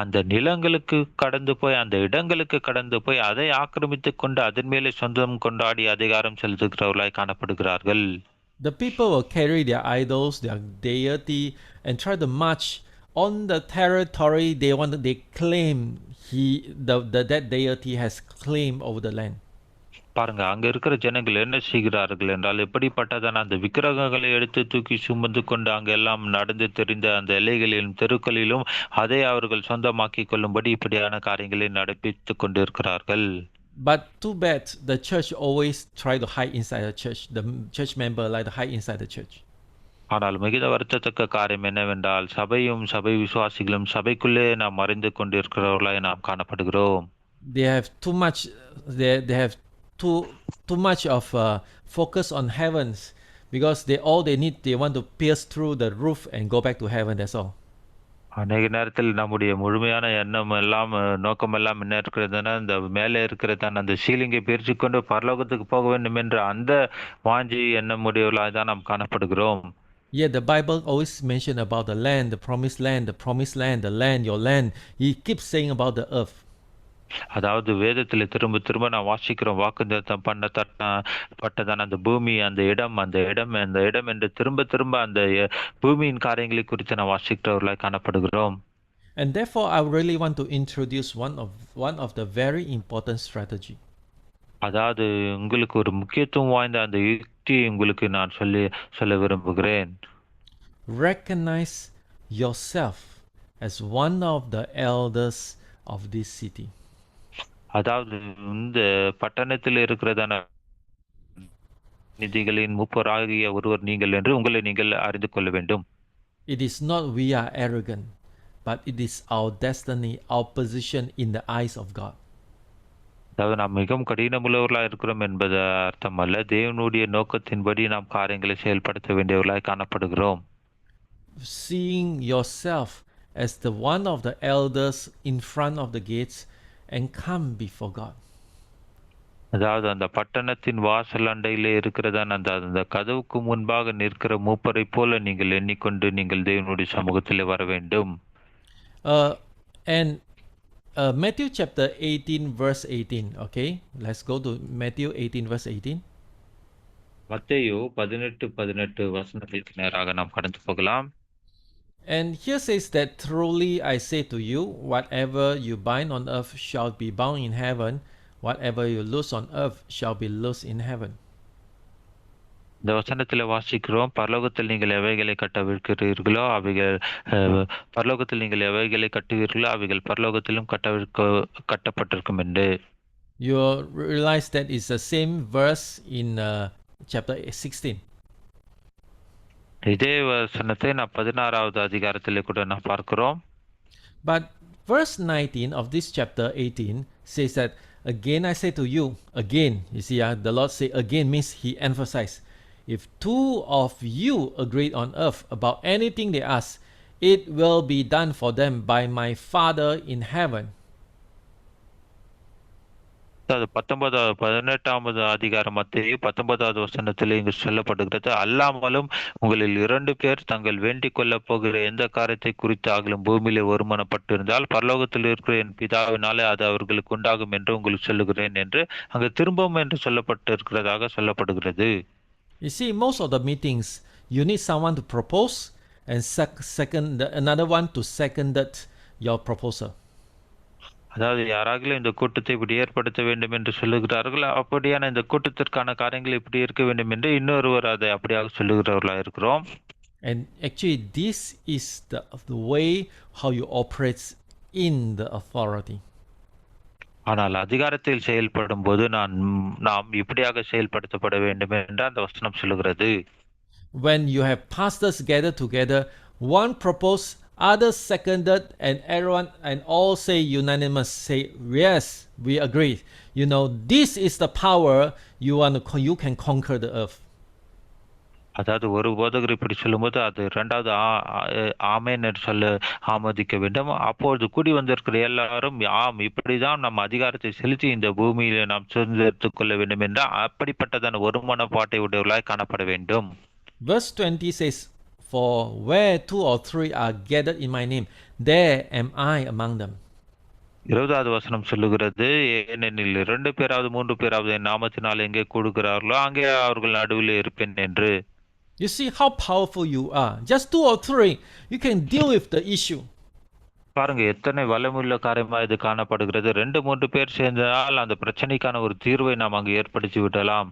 அந்த நிலங்களுக்கு கடந்து போய் அந்த இடங்களுக்கு கடந்து போய் அதை ஆக்கிரமித்து கொண்டு அதன் மேலே சொந்தம் கொண்டாடி அதிகாரம் செலுத்துகிறவர்களாய் காணப்படுகிறார்கள். The people will carry their idols, their deity, and try to march on the territory they claim that deity has claim over the land. பாருங்க, அங்க இருக்கிற ஜனங்கள் என்ன செய்கிறார்கள் என்றால் எப்படிப்பட்டதான அந்த விக்கிரகங்களை எடுத்து தூக்கி சுமந்து கொண்டு அங்க எல்லாம் நடந்து தெரிந்த அந்த எல்லைகளிலும் தெருக்களிலும் அதை அவர்கள் சொந்தமாக்கி கொள்ளும்படி இப்படியான காரியங்களை நடப்பித்துக் கொண்டிருக்கிறார்கள். But too bad, the church always try to hide inside the church. The church member like to hide inside the church. ஆனால் மிகுந்த வருத்தத்தக்க காரியம் என்னவென்றால் சபையும் சபை விசுவாசிகளும் சபைக்குள்ளே நாம் மறைந்து கொண்டிருக்கிறவர்களாய் நாம் காணப்படுகிறோம். They have too much. They have too much of focus on heavens, because they want to pierce through the roof and go back to heaven. That's all. அநேக நேரத்தில் நம்முடைய முழுமையான எண்ணம் எல்லாம் நோக்கம் எல்லாம் என்ன இருக்கிறதுனா இந்த மேலே இருக்கிறதான அந்த சீலிங்கை பிரித்து கொண்டு பரலோகத்துக்கு போக வேண்டும் என்ற அந்த வாஞ்சி எண்ணம் உடையவர்களாக தான் நாம் காணப்படுகிறோம். Yeah, the Bible always mention about the land, the promised land, the land, your land. He keeps saying about the earth. அதாவது வேதத்துல திரும்ப திரும்ப நான் வாசிக்கிறோம், வாக்குத்தத்தம் பட்டதான அந்த பூமி, அந்த இடம் என்று திரும்ப திரும்ப அந்த பூமியின் காரியங்களை குறித்து நான் வாசிக்கிறவர்களாய் காணப்படுகிறோம். And therefore, I really want to introduce one of the very important strategy. அதாவது உங்களுக்கு ஒரு முக்கியத்துவம் வாய்ந்த அந்த யுக்தியை உங்களுக்கு நான் சொல்ல விரும்புகிறேன். Recognize yourself as one of the elders of this city. அதாவது இந்த பட்டணத்தில் இருக்கிறதான நிதிகளின் மூப்பராகிய ஒருவர் நீங்கள் என்று உங்களை நீங்கள் அறிந்து கொள்ள வேண்டும். It is not we are arrogant, but it is our destiny, our position in the eyes of God. அதாவது நாம் மிகவும் கடினமுள்ளவர்களாக இருக்கிறோம் என்பது அர்த்தம் அல்ல. தேவனுடைய நோக்கத்தின்படி நாம் காரியங்களை செயல்படுத்த வேண்டியவர்களாய் காணப்படுகிறோம். Seeing yourself as the one of the elders in front of the gates and come before God. அதாவது அந்த பட்டணத்தின் வாசல் அண்டையிலே இருக்கிறதான அந்த கதவுக்கு முன்பாக நிற்கிற மூப்பரை போல நீங்கள் எண்ணிக்கொண்டு நீங்கள் தேவனுடைய சமூகத்திலே வர வேண்டும். And Matthew chapter 18 verse 18. Okay, let's go to Matthew 18 verse 18. மத்தேயு 18:18 வசனத்திற்கு நேராக நாம் கடந்து போகலாம். And here says that truly I say to you, whatever you bind on earth shall be bound in heaven, whatever you loose on earth shall be loosed in heaven. இந்த வசனத்தில் வாசிக்கிறோம், பரலோகத்தில் நீங்கள் எவைகளை கட்டவிழ்க்கிறீர்களோ அவைகள் பரலோகத்தில் நீங்கள் எவைகளை கட்டுவீர்களோ அவைகள் பரலோகத்திலும் கட்டப்பட்டிருக்கும் என்று. You realize that it's the same verse in chapter 16. இதே வசனத்தை நான் 16வது அதிகாரத்திலே கூட நான் பார்க்கிறோம். But verse 19 of this chapter 18 says that again I say to you, again, you see, the Lord say again means he emphasized, if two of you agree on earth about anything they ask, it will be done for them by my Father in heaven. அது 18வது அதிகாரம் மத்தேயு 19வது வசனத்தில் இங்கு சொல்லப்படுகிறது, அல்லாமலும் உங்களில் 2 பேர் தங்கள் வேண்டிக் கொள்ள போகிற எந்த காரியத்தை குறித்து ஆகலும் பூமியிலே ஒருமனப்பட்டிருந்தால் பரலோகத்தில் இருக்கிற என் பிதாவினாலே அது அவர்களுக்கு உண்டாகும் என்று உங்களுக்கு சொல்லுகிறேன் என்று அங்கு திரும்பவும் என்று சொல்லப்பட்டிருக்கிறதாக சொல்லப்படுகிறது. You see, most of the meetings you need someone to propose and another one to second that your proposal. அதாவது யாராகிலும் இந்த கூட்டத்தை இப்படி ஏற்படுத்த வேண்டும் என்று சொல்லுகிறார்கள், அப்படியான இந்த கூட்டத்திற்கான காரியங்கள் இப்படி இருக்க வேண்டும் என்று இன்னொருவர் அதை அப்படியாக சொல்லுகிறவர்களாக இருக்கிறோம். And actually this is the way how you operate in the authority. ஆனால் அதிகாரத்தில் செயல்படும் போது நாம் இப்படியாக செயல்படுத்தப்பட வேண்டும் என்று அந்த வசனம் சொல்லுகிறது. When you have pastors gathered together, one propose, others seconded, and everyone and all say unanimous, say yes, we agree. You know, this is the power you can conquer the earth. அதாவது ஒரு போதகர் இப்படி சொல்லும்போது அது இரண்டாவது ஆமேன் என்று சொல்ல ஆமோதிக்க வேண்டும். அப்பொழுது கூடி வந்திருக்கிற எல்லாரும் ஆம், இப்படிதான் நம்ம அதிகாரத்தை செலுத்தி இந்த பூமியில நாம் சுதந்திரத்துக் கொள்ள வேண்டும் என்ற அப்படிப்பட்டதான ஒரு மனப்பாட்டை உடையவர்களாய் காணப்பட வேண்டும். Verse 20 says, for where 2 or 3 are gathered in my name, there am I among them. 20வது வசனம் சொல்லுகிறது, ஏனெனில் 2 பேராவது 3 பேராவது என் நாமத்தினால் எங்கே கூடுகிறார்களோ அங்கே அவர்கள் நடுவில் இருப்பேன் என்று. You see how powerful you are. Just 2 or 3, you can deal with the issue. பாருங்க எத்தனை வல்லமுள்ள காரியமா இது காணப்படுகிறது. 2-3 பேர் சேர்ந்தால் அந்த பிரச்சனைக்கான ஒரு தீர்வை நாம் அங்கு ஏற்படுத்தி விடலாம்.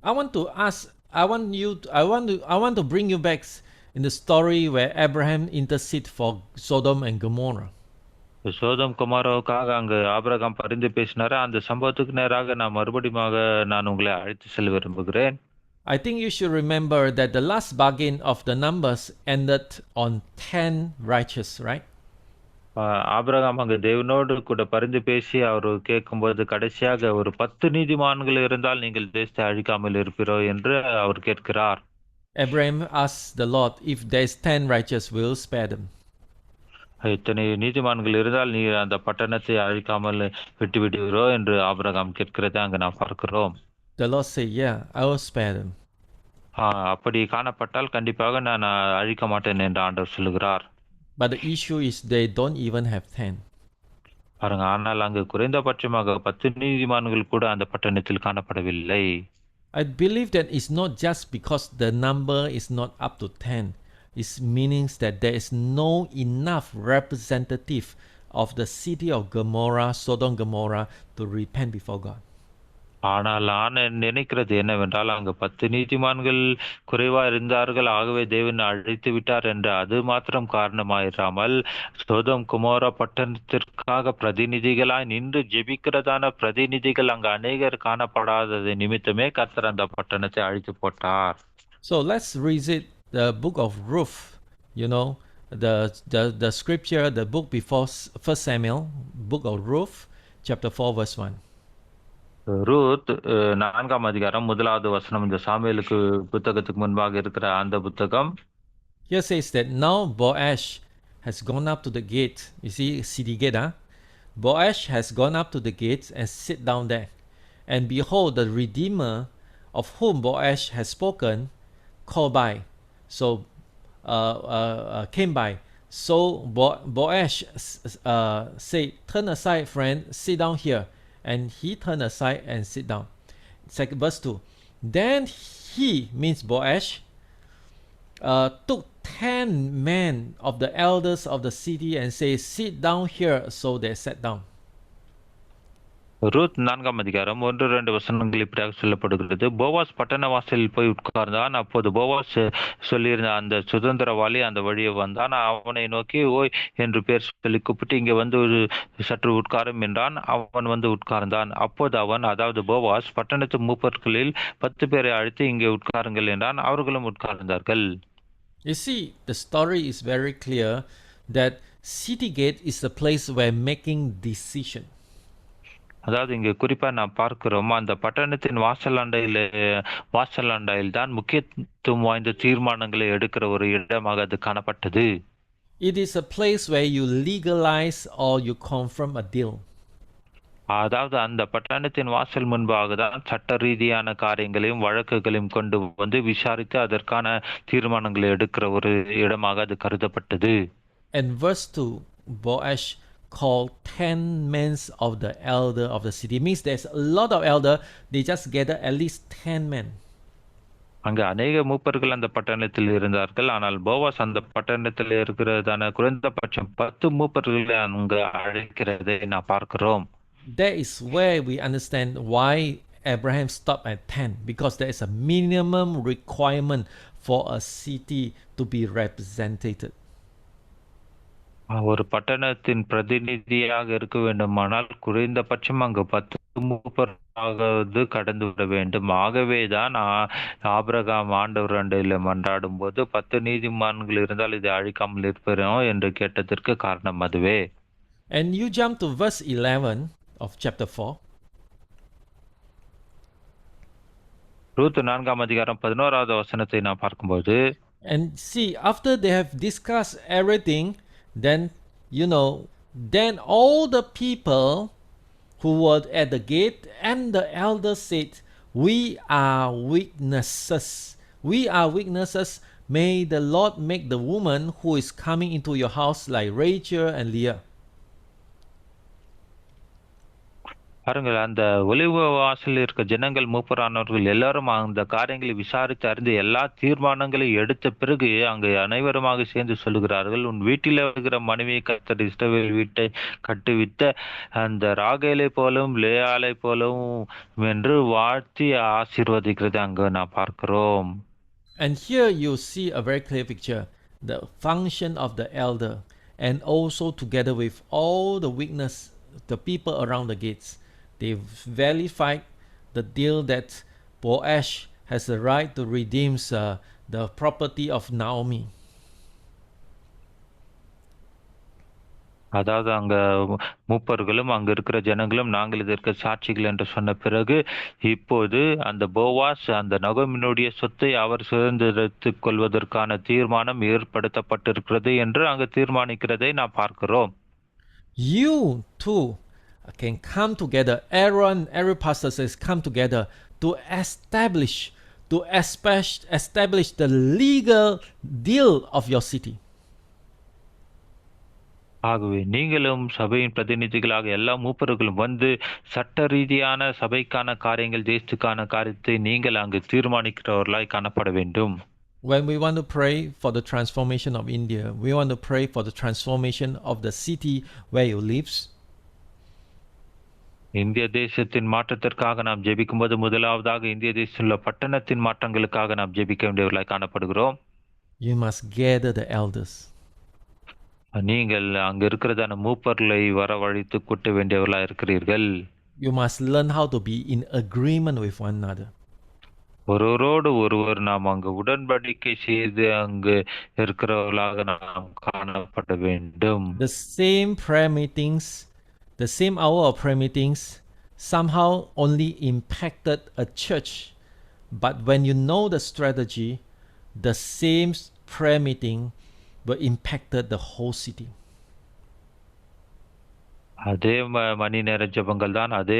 I want to bring you back in the story where Abraham interceded for Sodom and Gomorrah. சோதம் குமாரோவுக்காக அங்கு ஆபிரகாம் பரிந்து பேசினார். அந்த சம்பவத்துக்கு நேராக நான் உங்களை அழைத்து செல்ல விரும்புகிறேன். I think you should remember that the last bargain of the numbers ended on 10 righteous, right? Abraham அங்கு தேவனோடு கூட பரிந்து பேசி அவர் கேட்கும்போது கடைசியாக ஒரு 10 நீதிமான்கள் இருந்தால் நீங்கள் தேசத்தை அழிக்காமல் இருப்பீரோ என்று அவர் கேட்கிறார். Abraham asked the Lord, if there is 10 righteous, we will spare them. இத்தனை நீதிமான்கள் இருந்தால் நீ அந்த பட்டணத்தை அழிக்காமல் விட்டு விடுவீரோ என்று ஆபிரகாம் கேட்கிறதை அங்கு நாம் பார்க்கிறோம். The Lord said, yeah, I will spare them. அப்படி காணப்பட்டால் கண்டிப்பாக நான் அழிக்க மாட்டேன் என்று ஆண்டவர் சொல்லுகிறார். But the issue is they don't even have 10. பாருங்க, ஆனால் அங்கு குறைந்தபட்சமாக 10 நீதிமான்கள் கூட அந்த பட்டணத்தில் காணப்படவில்லை. I believe that it's not just because the number is not up to 10. It means that there is no enough representative of the city of Gomorrah, Sodom Gomorrah, to repent before God. ஆனால் நான் நினைக்கிறது என்னவென்றால், அங்கு 10 நீதிமான்கள் குறைவா இருந்தார்கள், ஆகவே தேவன் அழித்து விட்டார் என்ற அது மாத்திரம் காரணமாயிராமல், சோதோம் குமோரா பட்டணத்திற்காக பிரதிநிதிகளாய் நின்று ஜெபிக்கிறதான பிரதிநிதிகள் அங்கு அநேகர் காணப்படாதது நிமித்தமே கர்த்தர் அந்த பட்டணத்தை அழித்து போட்டார். So let's read the book of Ruth, you know, the scripture, the book before 1 Samuel, book of Ruth, chapter 4, verse 1. Ruth 4ஆம் அதிகாரம் 1வது வசனம், இந்த சாமுவேலுக்கு புத்தகத்துக்கு முன்பாக இருக்கிற அந்த புத்தகம். Here says that now Boaz has gone up to the gate. You see, city gate, huh? Boaz has gone up to the gate and sit down there. And behold, the Redeemer of whom Boaz has spoken called by. So, came by. So Boaz said, "Turn aside, friend, sit down here." And he turned aside and sit down. Second verse 2. Then he, means Boaz, took 10 men of the elders of the city and said, "Sit down here." So they sat down. Ruth 4ஆம் அதிகாரம் 1-2 வசனங்கள் இப்படியாக சொல்லப்படுகிறது. Boaz பட்டண வாசலில் போய் உட்கார்ந்தான். அப்போது போவாஸ் சொல்லியிருந்த அந்த சுதந்திரவாளி அந்த வழியே வந்தான். அவனை நோக்கி, ஓய் என்று பேர் சொல்லி கூப்பிட்டு, இங்கே வந்து ஒரு சற்று உட்காரும் என்றான். அவன் வந்து உட்கார்ந்தான். அப்போது அவன், அதாவது போவாஸ், பட்டணத்து மூப்பர்களில் 10 பேரை அழைத்து இங்கே உட்காருங்கள் என்றான். அவர்களும் உட்கார்ந்தார்கள். You see, the story is very clear that city gate is the place where making decision. அதாவது இங்க குறிப்பா நான் பார்க்கிறோம், அந்த பட்டணத்தின் வாசலாண்டையில் தான் முக்கியத்துவம் வாய்ந்த தீர்மானங்களை எடுக்கிற ஒரு இடமாக அது காணப்பட்டது. It is a place where you legalize or you confirm a deal. அதாவது அந்த பட்டணத்தின் வாசல் முன்பாக தான் சட்ட ரீதியான காரியங்களையும் வழக்குகளையும் கொண்டு வந்து விசாரித்து அதற்கான தீர்மானங்களை எடுக்கிற ஒரு இடமாக அது கருதப்பட்டது. And verse 2, Boaz called 10 men of the elder of the city. It means there's a lot of elder. They just gather at least 10 men. அங்கு அநேக மூப்பர்கள் அந்த பட்டணத்தில் இருந்தார்கள். ஆனால் போவாஸ் அந்த பட்டணத்தில் இருக்கிறதான குறைந்தபட்சம் 10 மூப்பர்களை அங்கு அழைக்கிறதை நான் பார்க்கிறோம். That is where we understand why Abraham stopped at 10, because there is a minimum requirement for a city to be represented. ஒரு பட்டணத்தின் பிரதிநிதியாக இருக்க வேண்டுமானால் குறைந்தபட்சம் அங்கு 10 மூப்பராவது கடந்து விட வேண்டும். ஆகவேதான் ஆபிரகாம் ஆண்டவர் அண்டையில் மன்றாடும் போது 10 நீதிமான்கள் இருந்தால் இதை அழிக்காமல் இருப்போம் என்று கேட்டதற்கு காரணம் அதுவே. And you jump to verse 11 of chapter 4. Ruth 4ஆம் அதிகாரம் 11வது வசனத்தை நான் பார்க்கும்போது, and see, after they have discussed everything, then then all the people who were at the gate and the elders said, "We are witnesses. We are witnesses. May the Lord make the woman who is coming into your house like Rachel and Leah." பாருங்கள், அந்த ஒலிவ வாசலில் இருக்க ஜனங்கள் மூப்பரானவர்கள் எல்லாரும் அந்த காரியங்களை விசாரித்து அறிந்து எல்லா தீர்மானங்களையும் எடுத்த பிறகு அங்கு அனைவருமாக சேர்ந்து சொல்லுகிறார்கள், உன் வீட்டில் இருக்கிற மனைவியை கர்த்தர் இஸ்ரவேல் வீட்டை கட்டுவித்த அந்த ராகேலை போலும் லேயாலை போலும் என்று வாழ்த்தி ஆசீர்வதிக்கிறது அங்கு நான் பார்க்கிறோம். And here you see a very clear picture, the function of the elder, and also together with all the witness, the people around the gates. They verified the deal that Boaz has the right to redeem the property of Naomi. அதாவது அங்க மூப்பர்களும் அங்க இருக்கிற ஜனங்களும் நாங்கள் இதற்கு சாட்சிகள் என்று சொன்ன பிறகு இப்போது அந்த போவாஸ் அந்த நகோமினுடைய சொத்தை அவர் சுதந்திரத்துக் கொள்வதற்கான தீர்மானம் ஏற்படுத்தப்பட்டிருக்கிறது என்று அங்கு தீர்மானிக்கிறதை நான் பார்க்கிறோம். You too can come together. Aaron, every pastor says, come together to establish the legal deal of your city. ஆகவே நீங்களும் சபையின் பிரதிநிதிகளாக எல்லா மூப்பர்களும் வந்து சட்ட ரீதியான சபைக்கான காரியங்கள், தேசத்துக்கான காரியத்தை நீங்கள் அங்கு தீர்மானிக்கிறவர்களாய் காணப்பட வேண்டும். When we want to pray for the transformation of India, we want to pray for the transformation of the city where you live. இந்திய தேசத்தின் மாற்றத்திற்காக நாம் ஜெபிக்கும்போது முதலாவதாக இந்திய தேசத்தில் உள்ள பட்டணத்தின் மாற்றங்களுக்காக நாம் ஜெபிக்க வேண்டியவர்களாய் காணப்படுகிறோம். You must gather the elders. நீங்கள் அங்க இருக்கிறதான மூப்பர்களை வரவழைத்து கூட்ட வேண்டியவர்களாய் இருக்கிறீர்கள். You must learn how to be in agreement with one another. ஒருவரோடு ஒருவர் நாம் அங்கு உடன்படிக்கை செய்து அங்கு இருக்கிறவர்களாக நாம் காணப்பட வேண்டும். The same prayer meetings, the same hour of prayer meetings somehow only impacted a church. But when you know the strategy, the same prayer meeting will impacted the whole city. அதே மணி நேர ஜெபங்கள் தான், அதே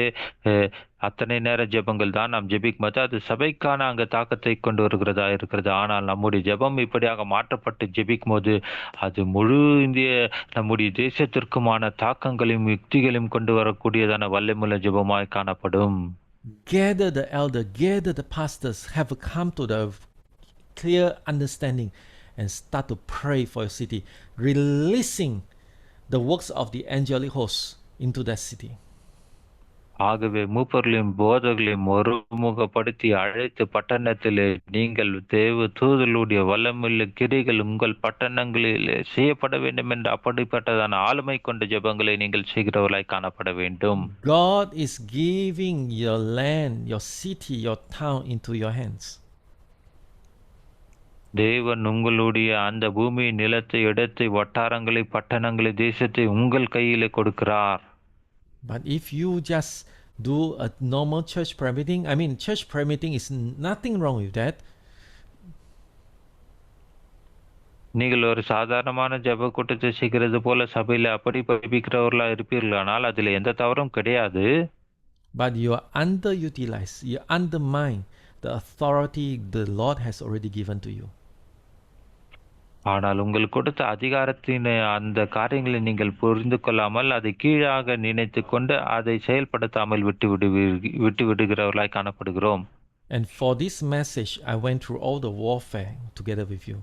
அத்தனை நேர ஜெபங்கள் தான் நாம் ஜெபிக்கும் போது அது சபைக்கான அங்க தாக்கத்தை கொண்டு வருகிறதா இருக்கிறது. ஆனால் நம்முடைய ஜெபம் இப்படியாக மாற்றப்பட்டு ஜெபிக்கும் போது அது முழு இந்திய நம்முடைய தேசத்திற்குமான தாக்கங்களையும் யுக்திகளையும் கொண்டு வரக்கூடியதான வல்லமுள்ள ஜெபமாய் காணப்படும். Gather the elder, gather the pastors, have come to the clear understanding and start to pray for your city, releasing the works of the angelic hosts into that city. ஆகவே மூப்பர்களையும் போதகர்களையும் ஒருமுகப்படுத்தி அழைத்து பட்டணத்திலே நீங்கள் தேவ தூதலுடைய வல்லமுள்ள கிரிகள் உங்கள் பட்டணங்களில் செய்யப்பட வேண்டும் என்று அப்படிப்பட்டதான ஆளுமை கொண்ட ஜெபங்களை நீங்கள் செய்கிறவர்களாய் காணப்பட வேண்டும். God is giving your land, your city, your town into your hands. தேவன் உங்களுடைய அந்த பூமி, நிலத்தை, இடத்தை, வட்டாரங்களை, பட்டணங்களை, தேசத்தை உங்கள் கையிலே கொடுக்கிறார். But if you just do a normal church prayer meeting, I mean, church prayer meeting is nothing wrong with that. நீங்கள் ஒரு சாதாரணமான ஜெப கூட்டத்தை செய்கிறது போல சபையில அப்படி படிப்பிக்கிறவர்களா இருப்பீர்களானால் அதில் எந்த தவறும் கிடையாது. But you are underutilized. You undermine the authority the Lord has already given to you. ஆனால் உங்களுக்கு கொடுத்த அதிகாரத்தின் அந்த காரியங்களை நீங்கள் புரிந்து கொள்ளாமல் அதை கீழாக நினைத்து கொண்டு அதை செயல்படுத்தாமல் விட்டு விடுகிறவர்களாய் காணப்படுகிறோம். And for this message, I went through all the warfare together with you.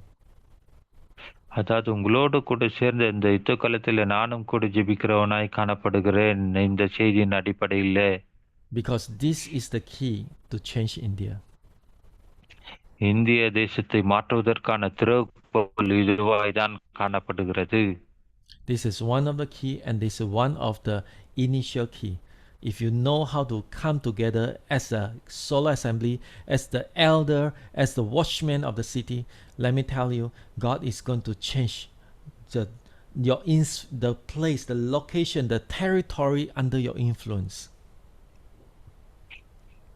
அதாவது உங்களோடு கூட சேர்ந்த இந்த யுத்த காலத்தில் நானும் கூட ஜெபிக்கிறவனாய் காணப்படுகிறேன் இந்த செய்தியின் அடிப்படையில். Because this is the key to change India. இந்திய தேசத்தை மாற்றுவதற்கான திறவுகோல் இதுவாய் தான் காணப்படுகிறது. This is one of the key, and this is one of the initial key. If you know how to come together as a solo assembly, as the elder, as the watchman of the city, let me tell you, God is going to change the place, the location, the territory under your influence.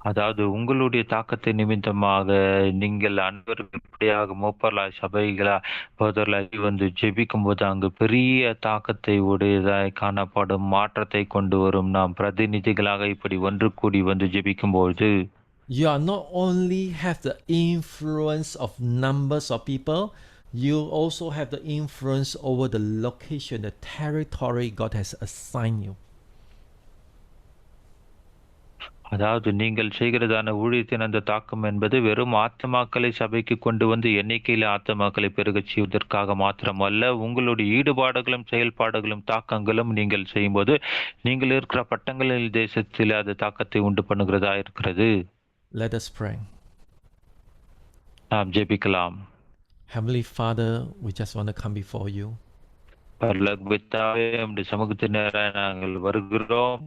அதாவது உங்களுடைய தாக்கத்தை நிமித்தமாக நீங்கள் அன்பர்கள் இப்படியாக மூப்பர்களாய் சபைகளாய் போதர்களாய் வந்து ஜெபிக்கும் போது அங்கு பெரிய தாக்கத்தை உடையதாய் காணப்படும் மாற்றத்தை கொண்டு வரும். நாம் பிரதிநிதிகளாக இப்படி ஒன்று கூடி வந்து ஜெபிக்கும் பொழுது you are not only have the influence of numbers of people, you also have the influence over the location, the territory God has assigned you. அதாவது நீங்கள் செய்கிறதான ஊழியத்தின் அந்த தாக்கம் என்பது வெறும் ஆத்மாக்களை சபைக்கு கொண்டு வந்து எண்ணிக்கையில் ஆத்மாக்களை பெருகச் செய்வதற்காக மாத்திரமல்ல, உங்களுடைய ஈடுபாடுகளும் செயல்பாடுகளும் தாக்கங்களும் நீங்கள் செய்யும்போது நீங்கள் இருக்கிற பட்டங்களில் தேசத்தில் அது தாக்கத்தை உண்டு பண்ணுகிறதா இருக்கிறது. Let us pray. நாம் ஜெபிக்கலாம். Heavenly Father, we just want to come before you. பரலோக பிதாவே, உம்முடைய சமூகத்தின் நேராக நாங்கள் வருகிறோம்.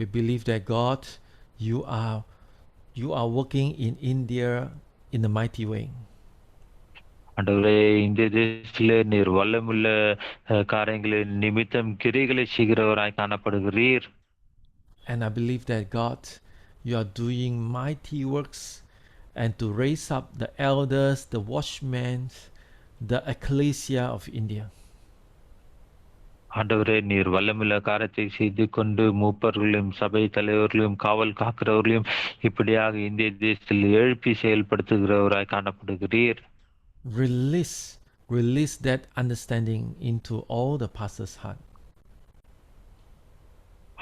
We believe that God, you are working in India in a mighty way. ஆண்டவரே, இந்திய தேசத்திலே நீர் வல்லமுள்ள காரியங்களின் நிமித்தம் கிரிகளை செய்கிறவராய் காணப்படுகிறீர். And I believe that God, you are doing mighty works and to raise up the elders, the watchmen, the ecclesia of India. ஆண்டவரே, நீர் வல்லமுள்ள காரியத்தை செய்து கொண்டு மூப்பர்களையும் சபை தலைவர்களையும் காவல் காக்கிறவர்களையும் இப்படியாக இந்திய தேசத்தில் எழுப்பி செயல்படுத்துகிறவராய் காணப்படுகிறீர். Release release that understanding into all the pastors' heart.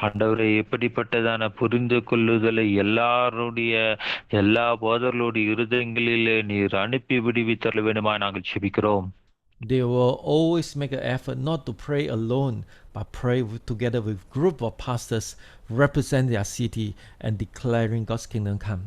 ஆண்டவரே, எப்படிப்பட்டதான புரிந்து கொள்ளுதலை எல்லா போதர்களுடைய இருதயங்களிலே நீர் அனுப்பி விடுவித்தர வேண்டுமா நாங்கள் செபிக்கிறோம். They will always make an effort not to pray alone, but pray together with group of pastors represent their city and declaring God's kingdom come.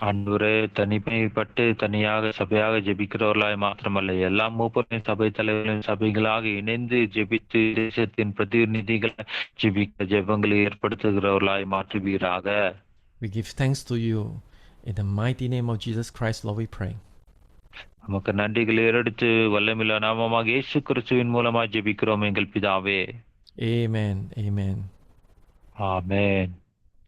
ஆண்டவரே, தனிமைப்பட்டு தனியாக சபையாக ஜெபிக்கிறவர்களாய் மாத்திரமல்ல, எல்லா மூப்பரின் சபை தலைவர்களின் சபைகளாக இணைந்து ஜெபித்து தேசத்தின் பிரதிநிதிகளை ஜெபிக்க ஜெபங்களை ஏற்படுத்துகிறவர்களாய் மாற்றுவீராக. We give thanks to you. In the mighty name of Jesus Christ, Lord, we pray. நமக்கு நன்றிகளை ஏறெடுத்து வல்லமில்ல நாமமாக இயேசு கிறிஸ்துவின் மூலமாக ஜெபிக்கிறோம் எங்கள் பிதாவே. Amen. Amen. ஆமென்.